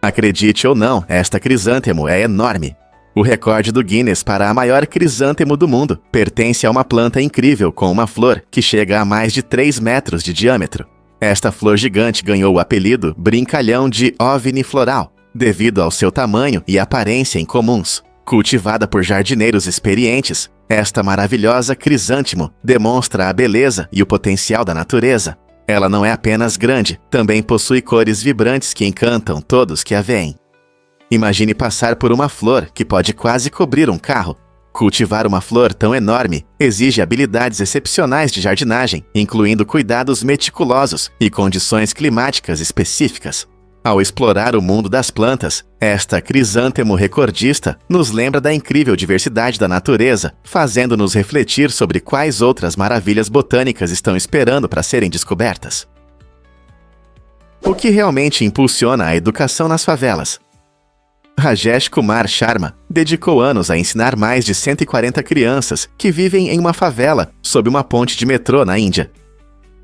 Acredite ou não, esta crisântemo é enorme. O recorde do Guinness para a maior crisântemo do mundo pertence a uma planta incrível com uma flor que chega a mais de 3 metros de diâmetro. Esta flor gigante ganhou o apelido brincalhão de OVNI floral, devido ao seu tamanho e aparência incomuns. Cultivada por jardineiros experientes, esta maravilhosa crisântemo demonstra a beleza e o potencial da natureza. Ela não é apenas grande, também possui cores vibrantes que encantam todos que a veem. Imagine passar por uma flor que pode quase cobrir um carro. Cultivar uma flor tão enorme exige habilidades excepcionais de jardinagem, incluindo cuidados meticulosos e condições climáticas específicas. Ao explorar o mundo das plantas, esta crisântemo recordista nos lembra da incrível diversidade da natureza, fazendo-nos refletir sobre quais outras maravilhas botânicas estão esperando para serem descobertas. O que realmente impulsiona a educação nas favelas? Rajesh Kumar Sharma dedicou anos a ensinar mais de 140 crianças que vivem em uma favela sob uma ponte de metrô na Índia.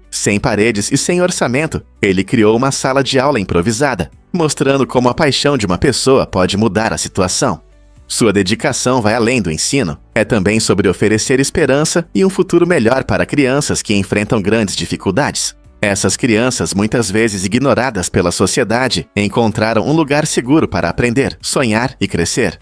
Sem paredes e sem orçamento, ele criou uma sala de aula improvisada, mostrando como a paixão de uma pessoa pode mudar a situação. Sua dedicação vai além do ensino, é também sobre oferecer esperança e um futuro melhor para crianças que enfrentam grandes dificuldades. Essas crianças, muitas vezes ignoradas pela sociedade, encontraram um lugar seguro para aprender, sonhar e crescer.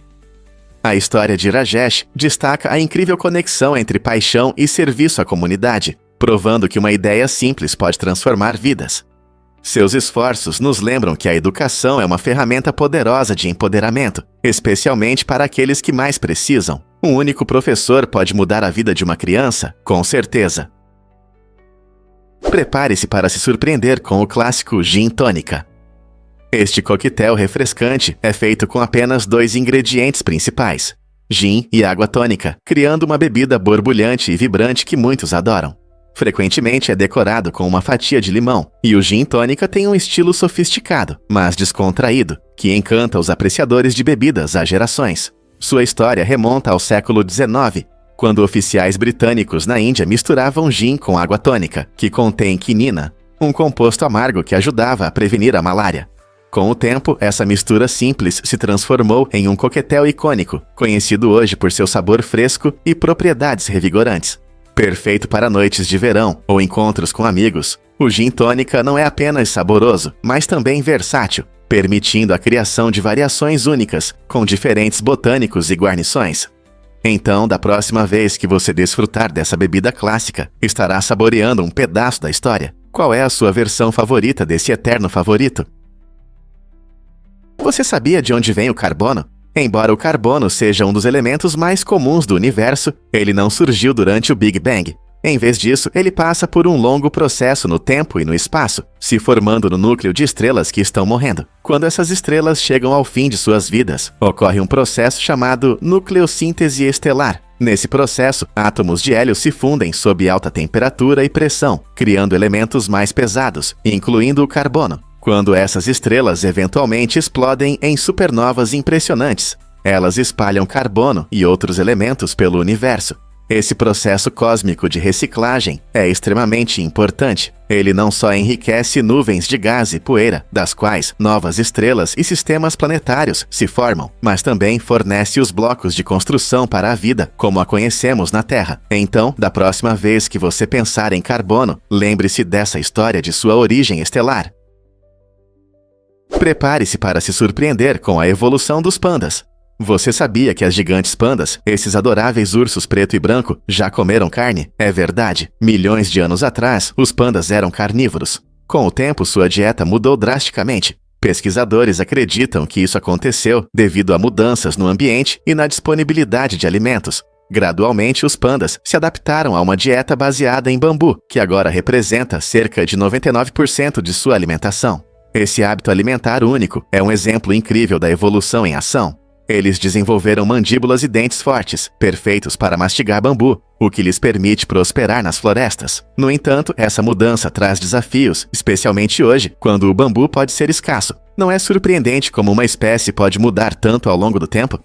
A história de Rajesh destaca a incrível conexão entre paixão e serviço à comunidade, provando que uma ideia simples pode transformar vidas. Seus esforços nos lembram que a educação é uma ferramenta poderosa de empoderamento, especialmente para aqueles que mais precisam. Um único professor pode mudar a vida de uma criança, com certeza. Prepare-se para se surpreender com o clássico Gin Tônica. Este coquetel refrescante é feito com apenas 2 ingredientes principais, gin e água tônica, criando uma bebida borbulhante e vibrante que muitos adoram. Frequentemente é decorado com uma fatia de limão, e o gin tônica tem um estilo sofisticado, mas descontraído, que encanta os apreciadores de bebidas há gerações. Sua história remonta ao século XIX, quando oficiais britânicos na Índia misturavam gin com água tônica, que contém quinina, um composto amargo que ajudava a prevenir a malária. Com o tempo, essa mistura simples se transformou em um coquetel icônico, conhecido hoje por seu sabor fresco e propriedades revigorantes. Perfeito para noites de verão ou encontros com amigos, o gin tônica não é apenas saboroso, mas também versátil, permitindo a criação de variações únicas, com diferentes botânicos e guarnições. Então, da próxima vez que você desfrutar dessa bebida clássica, estará saboreando um pedaço da história. Qual é a sua versão favorita desse eterno favorito? Você sabia de onde vem o carbono? Embora o carbono seja um dos elementos mais comuns do universo, ele não surgiu durante o Big Bang. Em vez disso, ele passa por um longo processo no tempo e no espaço, se formando no núcleo de estrelas que estão morrendo. Quando essas estrelas chegam ao fim de suas vidas, ocorre um processo chamado nucleossíntese estelar. Nesse processo, átomos de hélio se fundem sob alta temperatura e pressão, criando elementos mais pesados, incluindo o carbono. Quando essas estrelas eventualmente explodem em supernovas impressionantes, elas espalham carbono e outros elementos pelo universo. Esse processo cósmico de reciclagem é extremamente importante. Ele não só enriquece nuvens de gás e poeira, das quais novas estrelas e sistemas planetários se formam, mas também fornece os blocos de construção para a vida, como a conhecemos na Terra. Então, da próxima vez que você pensar em carbono, lembre-se dessa história de sua origem estelar. Prepare-se para se surpreender com a evolução dos pandas. Você sabia que as gigantes pandas, esses adoráveis ursos preto e branco, já comeram carne? É verdade. Milhões de anos atrás, os pandas eram carnívoros. Com o tempo, sua dieta mudou drasticamente. Pesquisadores acreditam que isso aconteceu devido a mudanças no ambiente e na disponibilidade de alimentos. Gradualmente, os pandas se adaptaram a uma dieta baseada em bambu, que agora representa cerca de 99% de sua alimentação. Esse hábito alimentar único é um exemplo incrível da evolução em ação. Eles desenvolveram mandíbulas e dentes fortes, perfeitos para mastigar bambu, o que lhes permite prosperar nas florestas. No entanto, essa mudança traz desafios, especialmente hoje, quando o bambu pode ser escasso. Não é surpreendente como uma espécie pode mudar tanto ao longo do tempo?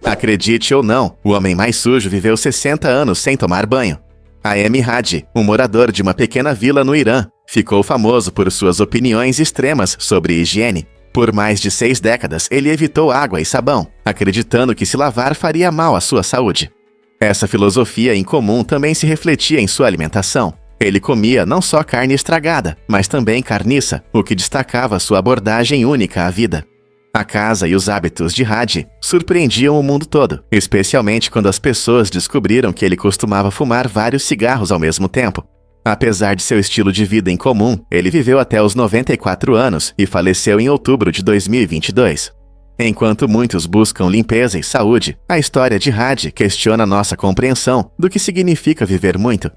Acredite ou não, o homem mais sujo viveu 60 anos sem tomar banho. A.M. Hadi, um morador de uma pequena vila no Irã, ficou famoso por suas opiniões extremas sobre higiene. Por mais de 6 décadas, ele evitou água e sabão, acreditando que se lavar faria mal à sua saúde. Essa filosofia incomum também se refletia em sua alimentação. Ele comia não só carne estragada, mas também carniça, o que destacava sua abordagem única à vida. A casa e os hábitos de Hadi surpreendiam o mundo todo, especialmente quando as pessoas descobriram que ele costumava fumar vários cigarros ao mesmo tempo. Apesar de seu estilo de vida incomum, ele viveu até os 94 anos e faleceu em outubro de 2022. Enquanto muitos buscam limpeza e saúde, a história de Hadi questiona nossa compreensão do que significa viver muito.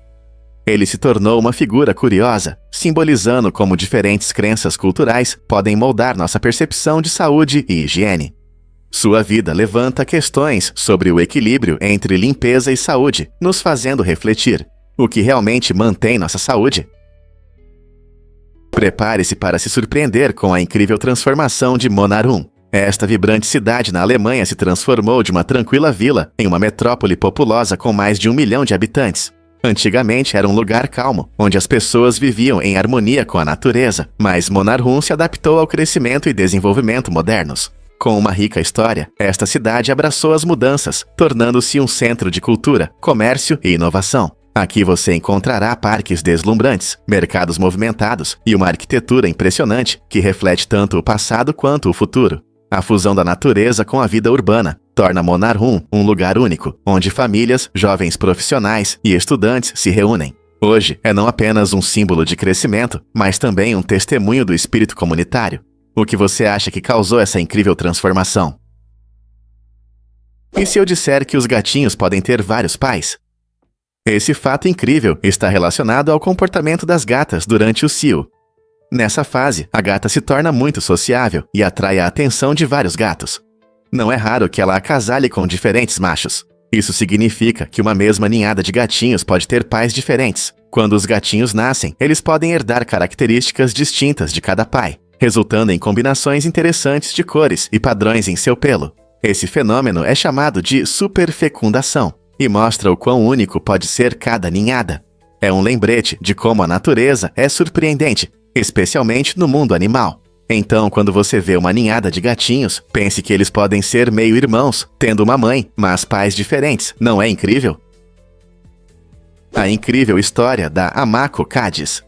Ele se tornou uma figura curiosa, simbolizando como diferentes crenças culturais podem moldar nossa percepção de saúde e higiene. Sua vida levanta questões sobre o equilíbrio entre limpeza e saúde, nos fazendo refletir. O que realmente mantém nossa saúde? Prepare-se para se surpreender com a incrível transformação de Monarum. Esta vibrante cidade na Alemanha se transformou de uma tranquila vila em uma metrópole populosa com mais de 1 milhão de habitantes. Antigamente era um lugar calmo, onde as pessoas viviam em harmonia com a natureza, mas Monarum se adaptou ao crescimento e desenvolvimento modernos. Com uma rica história, esta cidade abraçou as mudanças, tornando-se um centro de cultura, comércio e inovação. Aqui você encontrará parques deslumbrantes, mercados movimentados e uma arquitetura impressionante que reflete tanto o passado quanto o futuro. A fusão da natureza com a vida urbana torna Monarum um lugar único, onde famílias, jovens profissionais e estudantes se reúnem. Hoje é não apenas um símbolo de crescimento, mas também um testemunho do espírito comunitário. O que você acha que causou essa incrível transformação? E se eu disser que os gatinhos podem ter vários pais? Esse fato incrível está relacionado ao comportamento das gatas durante o cio. Nessa fase, a gata se torna muito sociável e atrai a atenção de vários gatos. Não é raro que ela acasale com diferentes machos. Isso significa que uma mesma ninhada de gatinhos pode ter pais diferentes. Quando os gatinhos nascem, eles podem herdar características distintas de cada pai, resultando em combinações interessantes de cores e padrões em seu pelo. Esse fenômeno é chamado de superfecundação e mostra o quão único pode ser cada ninhada. É um lembrete de como a natureza é surpreendente, especialmente no mundo animal. Então, quando você vê uma ninhada de gatinhos, pense que eles podem ser meio-irmãos, tendo uma mãe, mas pais diferentes. Não é incrível? A incrível história da Amako Cadiz.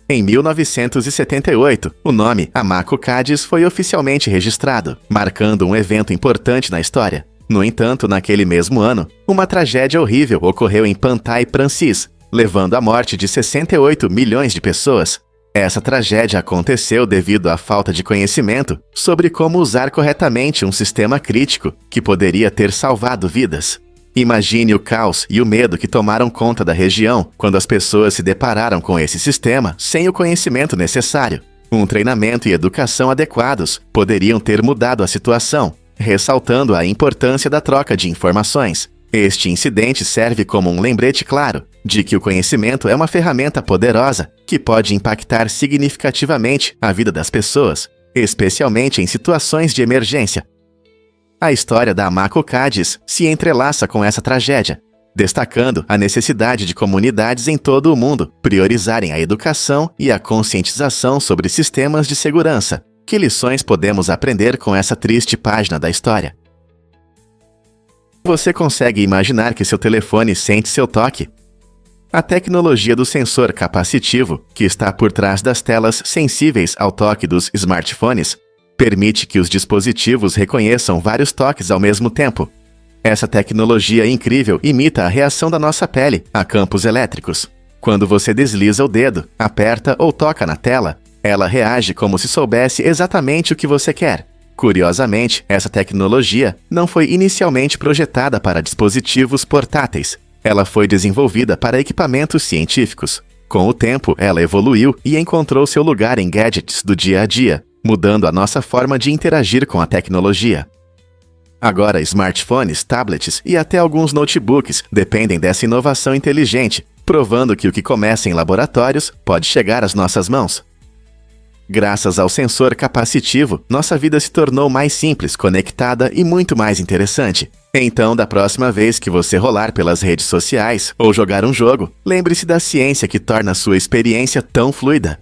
Em 1978, o nome Amako Cadiz foi oficialmente registrado, marcando um evento importante na história. No entanto, naquele mesmo ano, uma tragédia horrível ocorreu em Pantai Prancis, levando à morte de 68 milhões de pessoas. Essa tragédia aconteceu devido à falta de conhecimento sobre como usar corretamente um sistema crítico que poderia ter salvado vidas. Imagine o caos e o medo que tomaram conta da região quando as pessoas se depararam com esse sistema sem o conhecimento necessário. Um treinamento e educação adequados poderiam ter mudado a situação, ressaltando a importância da troca de informações. Este incidente serve como um lembrete claro de que o conhecimento é uma ferramenta poderosa que pode impactar significativamente a vida das pessoas, especialmente em situações de emergência. A história da Amako Cadiz se entrelaça com essa tragédia, destacando a necessidade de comunidades em todo o mundo priorizarem a educação e a conscientização sobre sistemas de segurança. Que lições podemos aprender com essa triste página da história? Você consegue imaginar que seu telefone sente seu toque? A tecnologia do sensor capacitivo, que está por trás das telas sensíveis ao toque dos smartphones, permite que os dispositivos reconheçam vários toques ao mesmo tempo. Essa tecnologia incrível imita a reação da nossa pele a campos elétricos. Quando você desliza o dedo, aperta ou toca na tela, ela reage como se soubesse exatamente o que você quer. Curiosamente, essa tecnologia não foi inicialmente projetada para dispositivos portáteis. Ela foi desenvolvida para equipamentos científicos. Com o tempo, ela evoluiu e encontrou seu lugar em gadgets do dia a dia, mudando a nossa forma de interagir com a tecnologia. Agora, smartphones, tablets e até alguns notebooks dependem dessa inovação inteligente, provando que o que começa em laboratórios pode chegar às nossas mãos. Graças ao sensor capacitivo, nossa vida se tornou mais simples, conectada e muito mais interessante. Então, da próxima vez que você rolar pelas redes sociais ou jogar um jogo, lembre-se da ciência que torna a sua experiência tão fluida.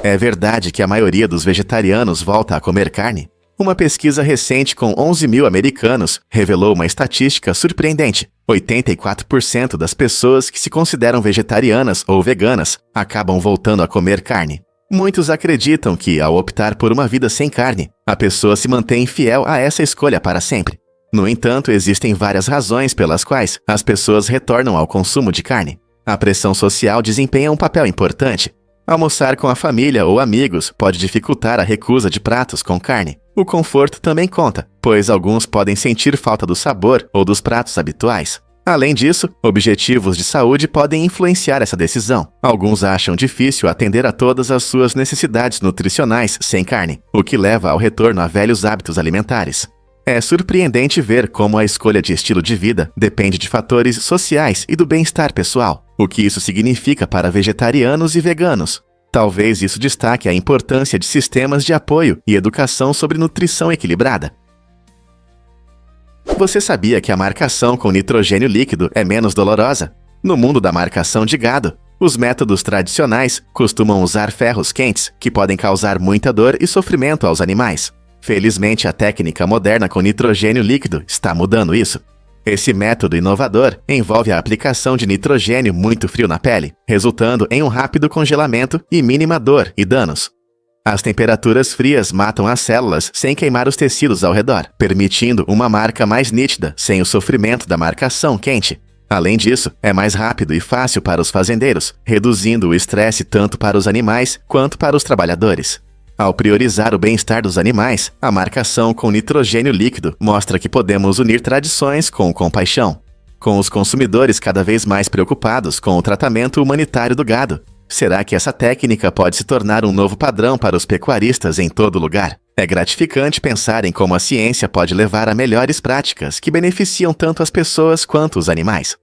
É verdade que a maioria dos vegetarianos volta a comer carne? Uma pesquisa recente com 11 mil americanos revelou uma estatística surpreendente. 84% das pessoas que se consideram vegetarianas ou veganas acabam voltando a comer carne. Muitos acreditam que, ao optar por uma vida sem carne, a pessoa se mantém fiel a essa escolha para sempre. No entanto, existem várias razões pelas quais as pessoas retornam ao consumo de carne. A pressão social desempenha um papel importante. Almoçar com a família ou amigos pode dificultar a recusa de pratos com carne. O conforto também conta, pois alguns podem sentir falta do sabor ou dos pratos habituais. Além disso, objetivos de saúde podem influenciar essa decisão. Alguns acham difícil atender a todas as suas necessidades nutricionais sem carne, o que leva ao retorno a velhos hábitos alimentares. É surpreendente ver como a escolha de estilo de vida depende de fatores sociais e do bem-estar pessoal. O que isso significa para vegetarianos e veganos? Talvez isso destaque a importância de sistemas de apoio e educação sobre nutrição equilibrada. Você sabia que a marcação com nitrogênio líquido é menos dolorosa? No mundo da marcação de gado, os métodos tradicionais costumam usar ferros quentes, que podem causar muita dor e sofrimento aos animais. Felizmente, a técnica moderna com nitrogênio líquido está mudando isso. Esse método inovador envolve a aplicação de nitrogênio muito frio na pele, resultando em um rápido congelamento e mínima dor e danos. As temperaturas frias matam as células sem queimar os tecidos ao redor, permitindo uma marca mais nítida sem o sofrimento da marcação quente. Além disso, é mais rápido e fácil para os fazendeiros, reduzindo o estresse tanto para os animais quanto para os trabalhadores. Ao priorizar o bem-estar dos animais, a marcação com nitrogênio líquido mostra que podemos unir tradições com compaixão. Com os consumidores cada vez mais preocupados com o tratamento humanitário do gado, será que essa técnica pode se tornar um novo padrão para os pecuaristas em todo lugar? É gratificante pensar em como a ciência pode levar a melhores práticas que beneficiam tanto as pessoas quanto os animais.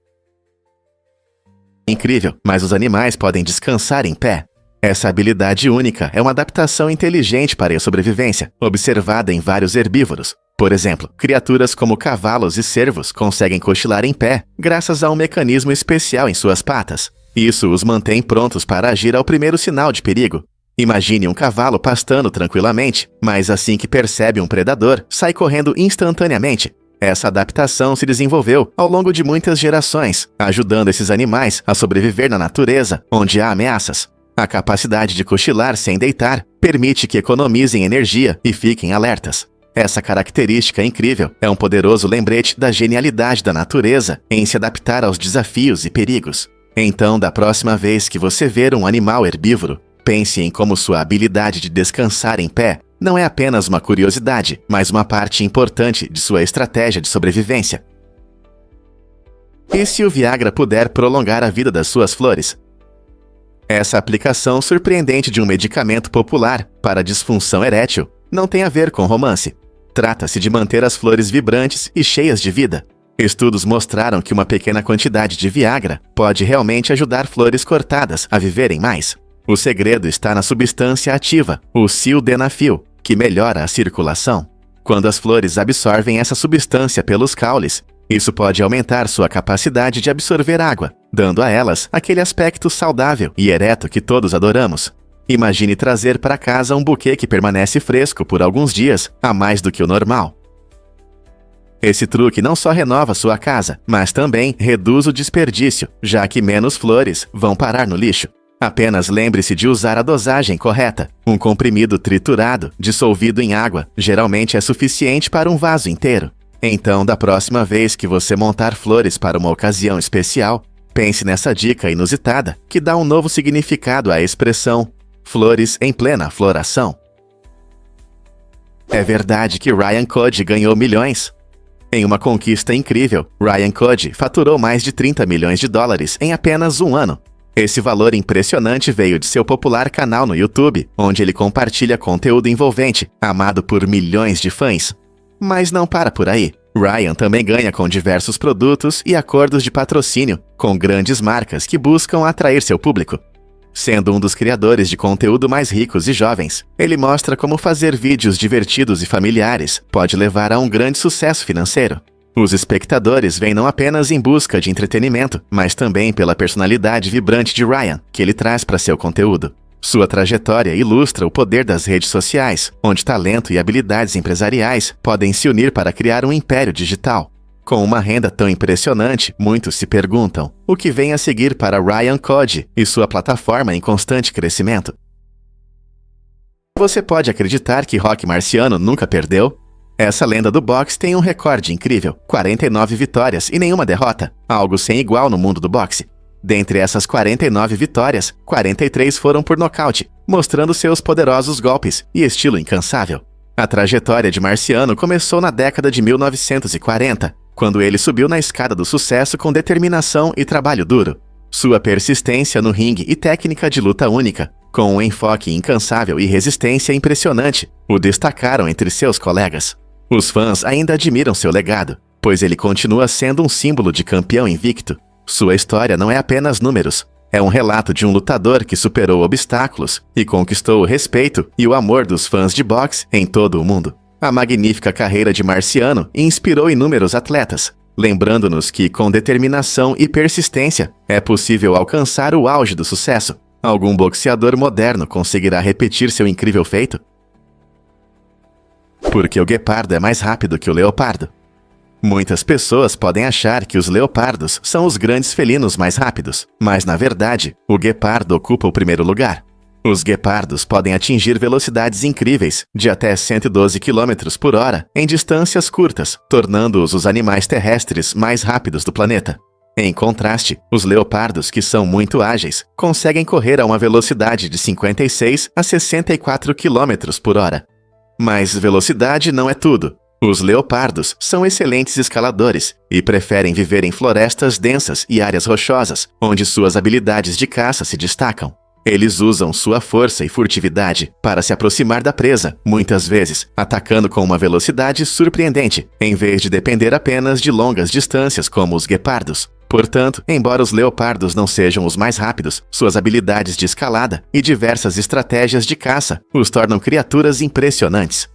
Incrível, mas os animais podem descansar em pé. Essa habilidade única é uma adaptação inteligente para a sobrevivência, observada em vários herbívoros. Por exemplo, criaturas como cavalos e cervos conseguem cochilar em pé, graças a um mecanismo especial em suas patas. Isso os mantém prontos para agir ao primeiro sinal de perigo. Imagine um cavalo pastando tranquilamente, mas assim que percebe um predador, sai correndo instantaneamente. Essa adaptação se desenvolveu ao longo de muitas gerações, ajudando esses animais a sobreviver na natureza, onde há ameaças. A capacidade de cochilar sem deitar permite que economizem energia e fiquem alertas. Essa característica incrível é um poderoso lembrete da genialidade da natureza em se adaptar aos desafios e perigos. Então, da próxima vez que você ver um animal herbívoro, pense em como sua habilidade de descansar em pé não é apenas uma curiosidade, mas uma parte importante de sua estratégia de sobrevivência. E se o Viagra puder prolongar a vida das suas flores? Essa aplicação surpreendente de um medicamento popular para a disfunção erétil não tem a ver com romance. Trata-se de manter as flores vibrantes e cheias de vida. Estudos mostraram que uma pequena quantidade de Viagra pode realmente ajudar flores cortadas a viverem mais. O segredo está na substância ativa, o sildenafil, que melhora a circulação. Quando as flores absorvem essa substância pelos caules, isso pode aumentar sua capacidade de absorver água, dando a elas aquele aspecto saudável e ereto que todos adoramos. Imagine trazer para casa um buquê que permanece fresco por alguns dias, a mais do que o normal. Esse truque não só renova sua casa, mas também reduz o desperdício, já que menos flores vão parar no lixo. Apenas lembre-se de usar a dosagem correta. Um comprimido triturado, dissolvido em água, geralmente é suficiente para um vaso inteiro. Então, da próxima vez que você montar flores para uma ocasião especial, pense nessa dica inusitada que dá um novo significado à expressão flores em plena floração. É verdade que Ryan Cody ganhou milhões? Em uma conquista incrível, Ryan Cody faturou mais de 30 milhões de dólares em apenas um ano. Esse valor impressionante veio de seu popular canal no YouTube, onde ele compartilha conteúdo envolvente, amado por milhões de fãs. Mas não para por aí. Ryan também ganha com diversos produtos e acordos de patrocínio com grandes marcas que buscam atrair seu público. Sendo um dos criadores de conteúdo mais ricos e jovens, ele mostra como fazer vídeos divertidos e familiares pode levar a um grande sucesso financeiro. Os espectadores vêm não apenas em busca de entretenimento, mas também pela personalidade vibrante de Ryan, que ele traz para seu conteúdo. Sua trajetória ilustra o poder das redes sociais, onde talento e habilidades empresariais podem se unir para criar um império digital. Com uma renda tão impressionante, muitos se perguntam o que vem a seguir para Ryan Cody e sua plataforma em constante crescimento. Você pode acreditar que Rocky Marciano nunca perdeu? Essa lenda do boxe tem um recorde incrível, 49 vitórias e nenhuma derrota, algo sem igual no mundo do boxe. Dentre essas 49 vitórias, 43 foram por nocaute, mostrando seus poderosos golpes e estilo incansável. A trajetória de Marciano começou na década de 1940, quando ele subiu na escada do sucesso com determinação e trabalho duro. Sua persistência no ringue e técnica de luta única, com um enfoque incansável e resistência impressionante, o destacaram entre seus colegas. Os fãs ainda admiram seu legado, pois ele continua sendo um símbolo de campeão invicto. Sua história não é apenas números, é um relato de um lutador que superou obstáculos e conquistou o respeito e o amor dos fãs de boxe em todo o mundo. A magnífica carreira de Marciano inspirou inúmeros atletas, lembrando-nos que, com determinação e persistência, é possível alcançar o auge do sucesso. Algum boxeador moderno conseguirá repetir seu incrível feito? Porque o guepardo é mais rápido que o leopardo. Muitas pessoas podem achar que os leopardos são os grandes felinos mais rápidos, mas na verdade, o guepardo ocupa o primeiro lugar. Os guepardos podem atingir velocidades incríveis, de até 112 km por hora, em distâncias curtas, tornando-os os animais terrestres mais rápidos do planeta. Em contraste, os leopardos, que são muito ágeis, conseguem correr a uma velocidade de 56 a 64 km por hora. Mas velocidade não é tudo. Os leopardos são excelentes escaladores e preferem viver em florestas densas e áreas rochosas, onde suas habilidades de caça se destacam. Eles usam sua força e furtividade para se aproximar da presa, muitas vezes atacando com uma velocidade surpreendente, em vez de depender apenas de longas distâncias como os guepardos. Portanto, embora os leopardos não sejam os mais rápidos, suas habilidades de escalada e diversas estratégias de caça os tornam criaturas impressionantes.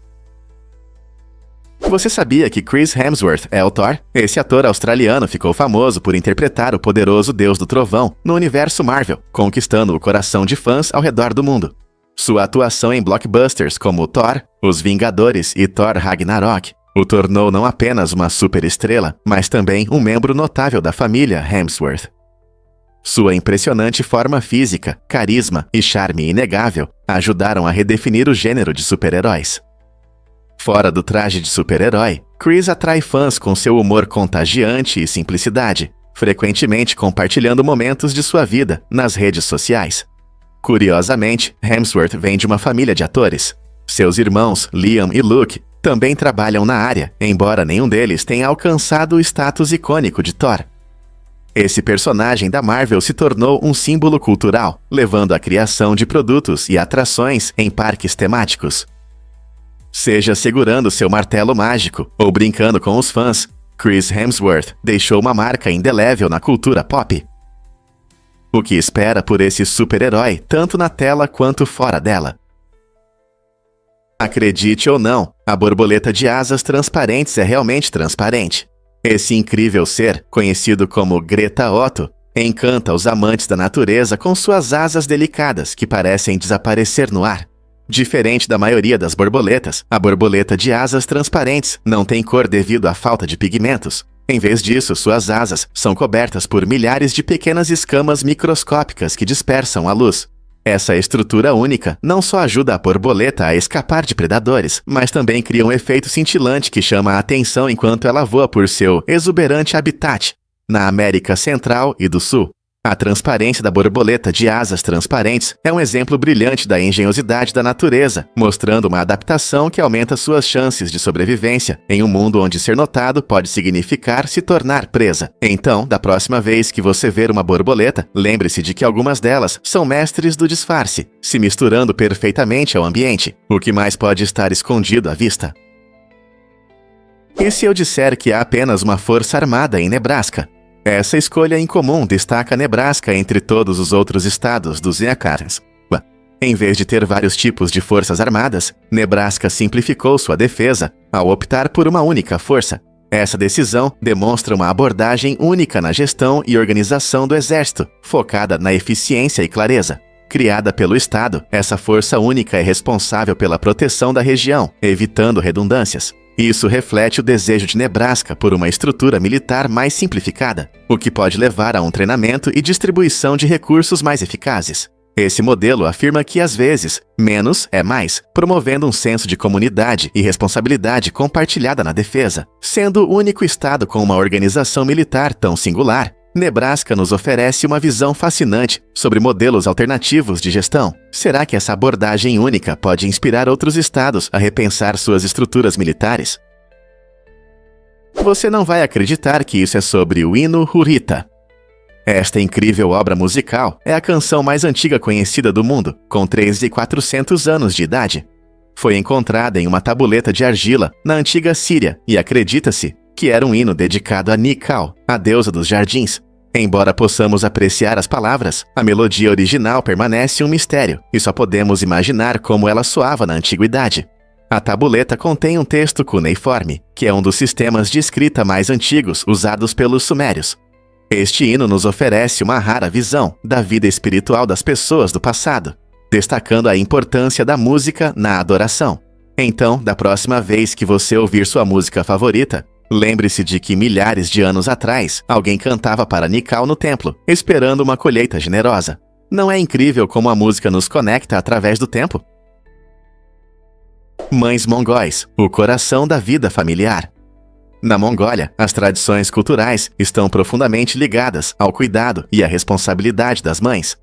Você sabia que Chris Hemsworth é o Thor? Esse ator australiano ficou famoso por interpretar o poderoso deus do trovão no universo Marvel, conquistando o coração de fãs ao redor do mundo. Sua atuação em blockbusters como Thor, Os Vingadores e Thor Ragnarok o tornou não apenas uma superestrela, mas também um membro notável da família Hemsworth. Sua impressionante forma física, carisma e charme inegável ajudaram a redefinir o gênero de super-heróis. Fora do traje de super-herói, Chris atrai fãs com seu humor contagiante e simplicidade, frequentemente compartilhando momentos de sua vida nas redes sociais. Curiosamente, Hemsworth vem de uma família de atores. Seus irmãos, Liam e Luke, também trabalham na área, embora nenhum deles tenha alcançado o status icônico de Thor. Esse personagem da Marvel se tornou um símbolo cultural, levando à criação de produtos e atrações em parques temáticos. Seja segurando seu martelo mágico ou brincando com os fãs, Chris Hemsworth deixou uma marca indelével na cultura pop. O que espera por esse super-herói tanto na tela quanto fora dela? Acredite ou não, a borboleta de asas transparentes é realmente transparente. Esse incrível ser, conhecido como Greta Otto, encanta os amantes da natureza com suas asas delicadas que parecem desaparecer no ar. Diferente da maioria das borboletas, a borboleta de asas transparentes não tem cor devido à falta de pigmentos. Em vez disso, suas asas são cobertas por milhares de pequenas escamas microscópicas que dispersam a luz. Essa estrutura única não só ajuda a borboleta a escapar de predadores, mas também cria um efeito cintilante que chama a atenção enquanto ela voa por seu exuberante habitat, na América Central e do Sul. A transparência da borboleta de asas transparentes é um exemplo brilhante da engenhosidade da natureza, mostrando uma adaptação que aumenta suas chances de sobrevivência em um mundo onde ser notado pode significar se tornar presa. Então, da próxima vez que você ver uma borboleta, lembre-se de que algumas delas são mestres do disfarce, se misturando perfeitamente ao ambiente, o que mais pode estar escondido à vista. E se eu disser que há apenas uma força armada em Nebraska? Essa escolha incomum destaca Nebraska entre todos os outros estados dos Arkansas. Em vez de ter vários tipos de forças armadas, Nebraska simplificou sua defesa ao optar por uma única força. Essa decisão demonstra uma abordagem única na gestão e organização do exército, focada na eficiência e clareza. Criada pelo estado, essa força única é responsável pela proteção da região, evitando redundâncias. Isso reflete o desejo de Nebraska por uma estrutura militar mais simplificada, o que pode levar a um treinamento e distribuição de recursos mais eficazes. Esse modelo afirma que, às vezes, menos é mais, promovendo um senso de comunidade e responsabilidade compartilhada na defesa. Sendo o único estado com uma organização militar tão singular, Nebraska nos oferece uma visão fascinante sobre modelos alternativos de gestão. Será que essa abordagem única pode inspirar outros estados a repensar suas estruturas militares? Você não vai acreditar que isso é sobre o hino Hurrita. Esta incrível obra musical é a canção mais antiga conhecida do mundo, com 3.400 anos de idade. Foi encontrada em uma tabuleta de argila na antiga Síria e acredita-se que era um hino dedicado a Nikal, a deusa dos jardins. Embora possamos apreciar as palavras, a melodia original permanece um mistério e só podemos imaginar como ela soava na antiguidade. A tabuleta contém um texto cuneiforme, que é um dos sistemas de escrita mais antigos usados pelos sumérios. Este hino nos oferece uma rara visão da vida espiritual das pessoas do passado, destacando a importância da música na adoração. Então, da próxima vez que você ouvir sua música favorita, lembre-se de que milhares de anos atrás, alguém cantava para Nikal no templo, esperando uma colheita generosa. Não é incrível como a música nos conecta através do tempo? Mães mongóis, o coração da vida familiar. Na Mongólia, as tradições culturais estão profundamente ligadas ao cuidado e à responsabilidade das mães.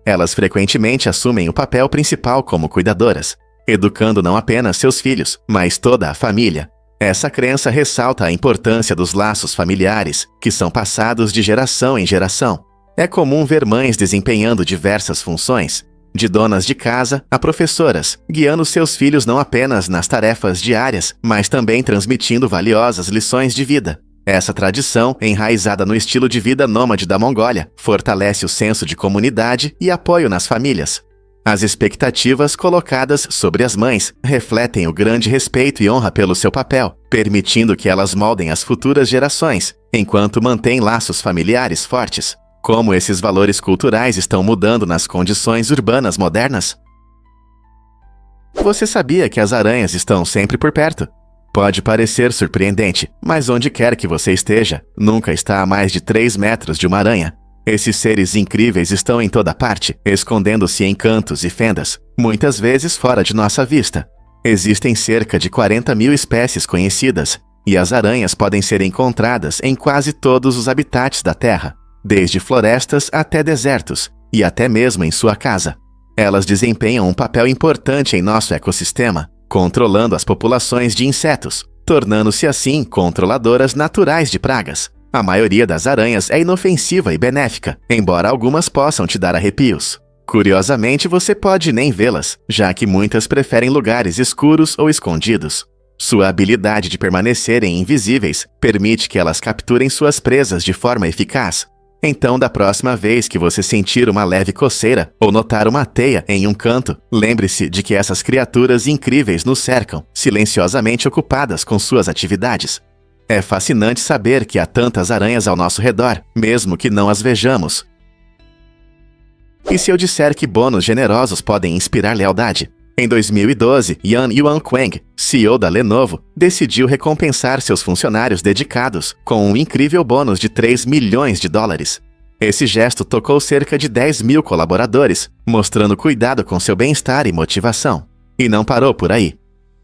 Elas frequentemente assumem o papel principal como cuidadoras, educando não apenas seus filhos, mas toda a família. Essa crença ressalta a importância dos laços familiares, que são passados de geração em geração. É comum ver mães desempenhando diversas funções, de donas de casa a professoras, guiando seus filhos não apenas nas tarefas diárias, mas também transmitindo valiosas lições de vida. Essa tradição, enraizada no estilo de vida nômade da Mongólia, fortalece o senso de comunidade e apoio nas famílias. As expectativas colocadas sobre as mães refletem o grande respeito e honra pelo seu papel, permitindo que elas moldem as futuras gerações, enquanto mantêm laços familiares fortes. Como esses valores culturais estão mudando nas condições urbanas modernas? Você sabia que as aranhas estão sempre por perto? Pode parecer surpreendente, mas onde quer que você esteja, nunca está a mais de 3 metros de uma aranha. Esses seres incríveis estão em toda parte, escondendo-se em cantos e fendas, muitas vezes fora de nossa vista. Existem cerca de 40 mil espécies conhecidas, e as aranhas podem ser encontradas em quase todos os habitats da Terra, desde florestas até desertos, e até mesmo em sua casa. Elas desempenham um papel importante em nosso ecossistema, controlando as populações de insetos, tornando-se assim controladoras naturais de pragas. A maioria das aranhas é inofensiva e benéfica, embora algumas possam te dar arrepios. Curiosamente, você pode nem vê-las, já que muitas preferem lugares escuros ou escondidos. Sua habilidade de permanecerem invisíveis permite que elas capturem suas presas de forma eficaz. Então, da próxima vez que você sentir uma leve coceira ou notar uma teia em um canto, lembre-se de que essas criaturas incríveis nos cercam, silenciosamente ocupadas com suas atividades. É fascinante saber que há tantas aranhas ao nosso redor, mesmo que não as vejamos. E se eu disser que bônus generosos podem inspirar lealdade? Em 2012, Yan Yuanquang, CEO da Lenovo, decidiu recompensar seus funcionários dedicados com um incrível bônus de 3 milhões de dólares. Esse gesto tocou cerca de 10 mil colaboradores, mostrando cuidado com seu bem-estar e motivação. E não parou por aí.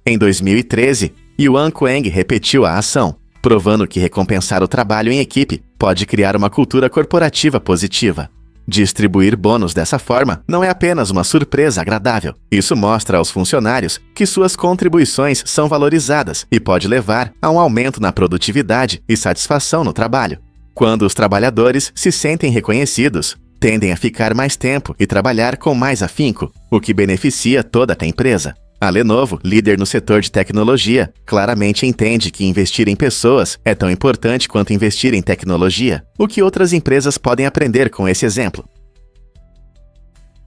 Em 2013, Yuanquang repetiu a ação, provando que recompensar o trabalho em equipe pode criar uma cultura corporativa positiva. Distribuir bônus dessa forma não é apenas uma surpresa agradável. Isso mostra aos funcionários que suas contribuições são valorizadas e pode levar a um aumento na produtividade e satisfação no trabalho. Quando os trabalhadores se sentem reconhecidos, tendem a ficar mais tempo e trabalhar com mais afinco, o que beneficia toda a empresa. A Lenovo, líder no setor de tecnologia, claramente entende que investir em pessoas é tão importante quanto investir em tecnologia. O que outras empresas podem aprender com esse exemplo?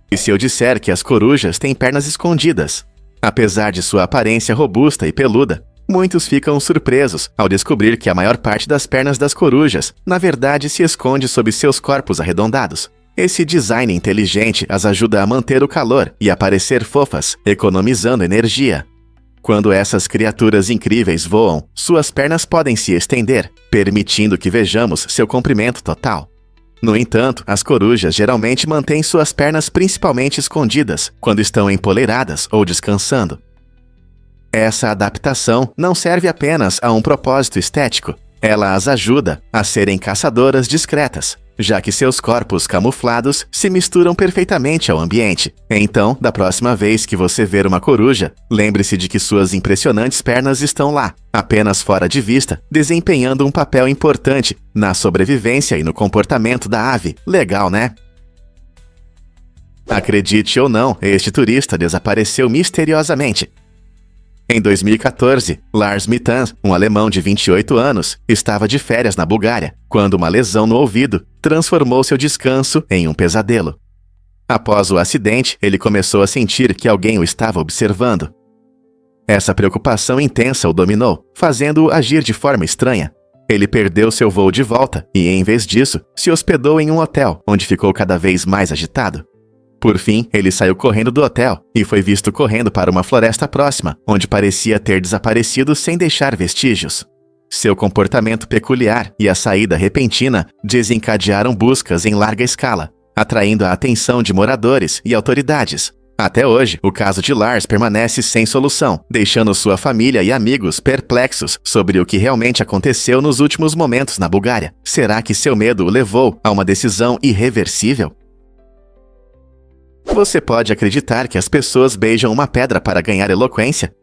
E se eu disser que as corujas têm pernas escondidas? Apesar de sua aparência robusta e peluda, muitos ficam surpresos ao descobrir que a maior parte das pernas das corujas, na verdade, se esconde sob seus corpos arredondados. Esse design inteligente as ajuda a manter o calor e a parecer fofas, economizando energia. Quando essas criaturas incríveis voam, suas pernas podem se estender, permitindo que vejamos seu comprimento total. No entanto, as corujas geralmente mantêm suas pernas principalmente escondidas quando estão empoleiradas ou descansando. Essa adaptação não serve apenas a um propósito estético. Ela as ajuda a serem caçadoras discretas, já que seus corpos camuflados se misturam perfeitamente ao ambiente. Então, da próxima vez que você ver uma coruja, lembre-se de que suas impressionantes pernas estão lá, apenas fora de vista, desempenhando um papel importante na sobrevivência e no comportamento da ave. Legal, né? Acredite ou não, este turista desapareceu misteriosamente. Em 2014, Lars Mittan, um alemão de 28 anos, estava de férias na Bulgária, quando uma lesão no ouvido transformou seu descanso em um pesadelo. Após o acidente, ele começou a sentir que alguém o estava observando. Essa preocupação intensa o dominou, fazendo-o agir de forma estranha. Ele perdeu seu voo de volta e, em vez disso, se hospedou em um hotel, onde ficou cada vez mais agitado. Por fim, ele saiu correndo do hotel e foi visto correndo para uma floresta próxima, onde parecia ter desaparecido sem deixar vestígios. Seu comportamento peculiar e a saída repentina desencadearam buscas em larga escala, atraindo a atenção de moradores e autoridades. Até hoje, o caso de Lars permanece sem solução, deixando sua família e amigos perplexos sobre o que realmente aconteceu nos últimos momentos na Bulgária. Será que seu medo o levou a uma decisão irreversível? Você pode acreditar que as pessoas beijam uma pedra para ganhar eloquência?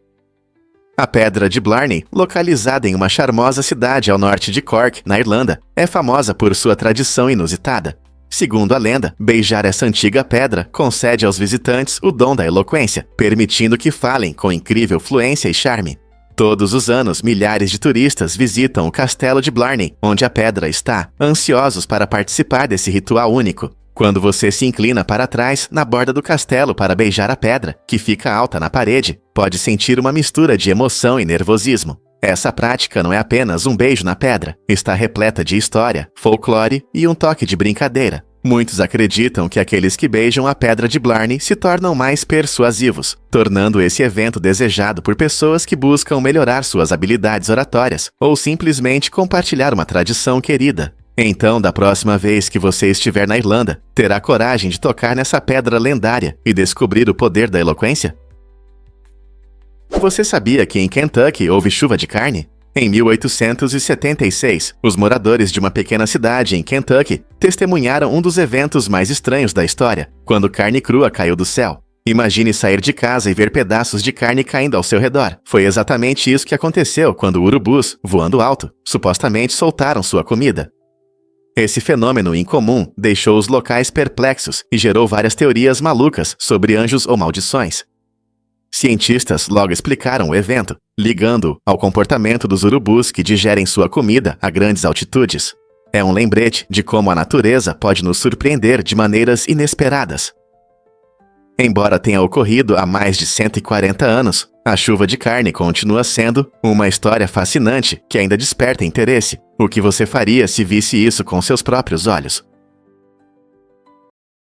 A Pedra de Blarney, localizada em uma charmosa cidade ao norte de Cork, na Irlanda, é famosa por sua tradição inusitada. Segundo a lenda, beijar essa antiga pedra concede aos visitantes o dom da eloquência, permitindo que falem com incrível fluência e charme. Todos os anos, milhares de turistas visitam o castelo de Blarney, onde a pedra está, ansiosos para participar desse ritual único. Quando você se inclina para trás na borda do castelo para beijar a pedra, que fica alta na parede, pode sentir uma mistura de emoção e nervosismo. Essa prática não é apenas um beijo na pedra, está repleta de história, folclore e um toque de brincadeira. Muitos acreditam que aqueles que beijam a pedra de Blarney se tornam mais persuasivos, tornando esse evento desejado por pessoas que buscam melhorar suas habilidades oratórias ou simplesmente compartilhar uma tradição querida. Então, da próxima vez que você estiver na Irlanda, terá coragem de tocar nessa pedra lendária e descobrir o poder da eloquência? Você sabia que em Kentucky houve chuva de carne? Em 1876, os moradores de uma pequena cidade em Kentucky testemunharam um dos eventos mais estranhos da história, quando carne crua caiu do céu. Imagine sair de casa e ver pedaços de carne caindo ao seu redor. Foi exatamente isso que aconteceu quando urubus, voando alto, supostamente soltaram sua comida. Esse fenômeno incomum deixou os locais perplexos e gerou várias teorias malucas sobre anjos ou maldições. Cientistas logo explicaram o evento, ligando-o ao comportamento dos urubus que digerem sua comida a grandes altitudes. É um lembrete de como a natureza pode nos surpreender de maneiras inesperadas. Embora tenha ocorrido há mais de 140 anos, a chuva de carne continua sendo uma história fascinante que ainda desperta interesse. O que você faria se visse isso com seus próprios olhos?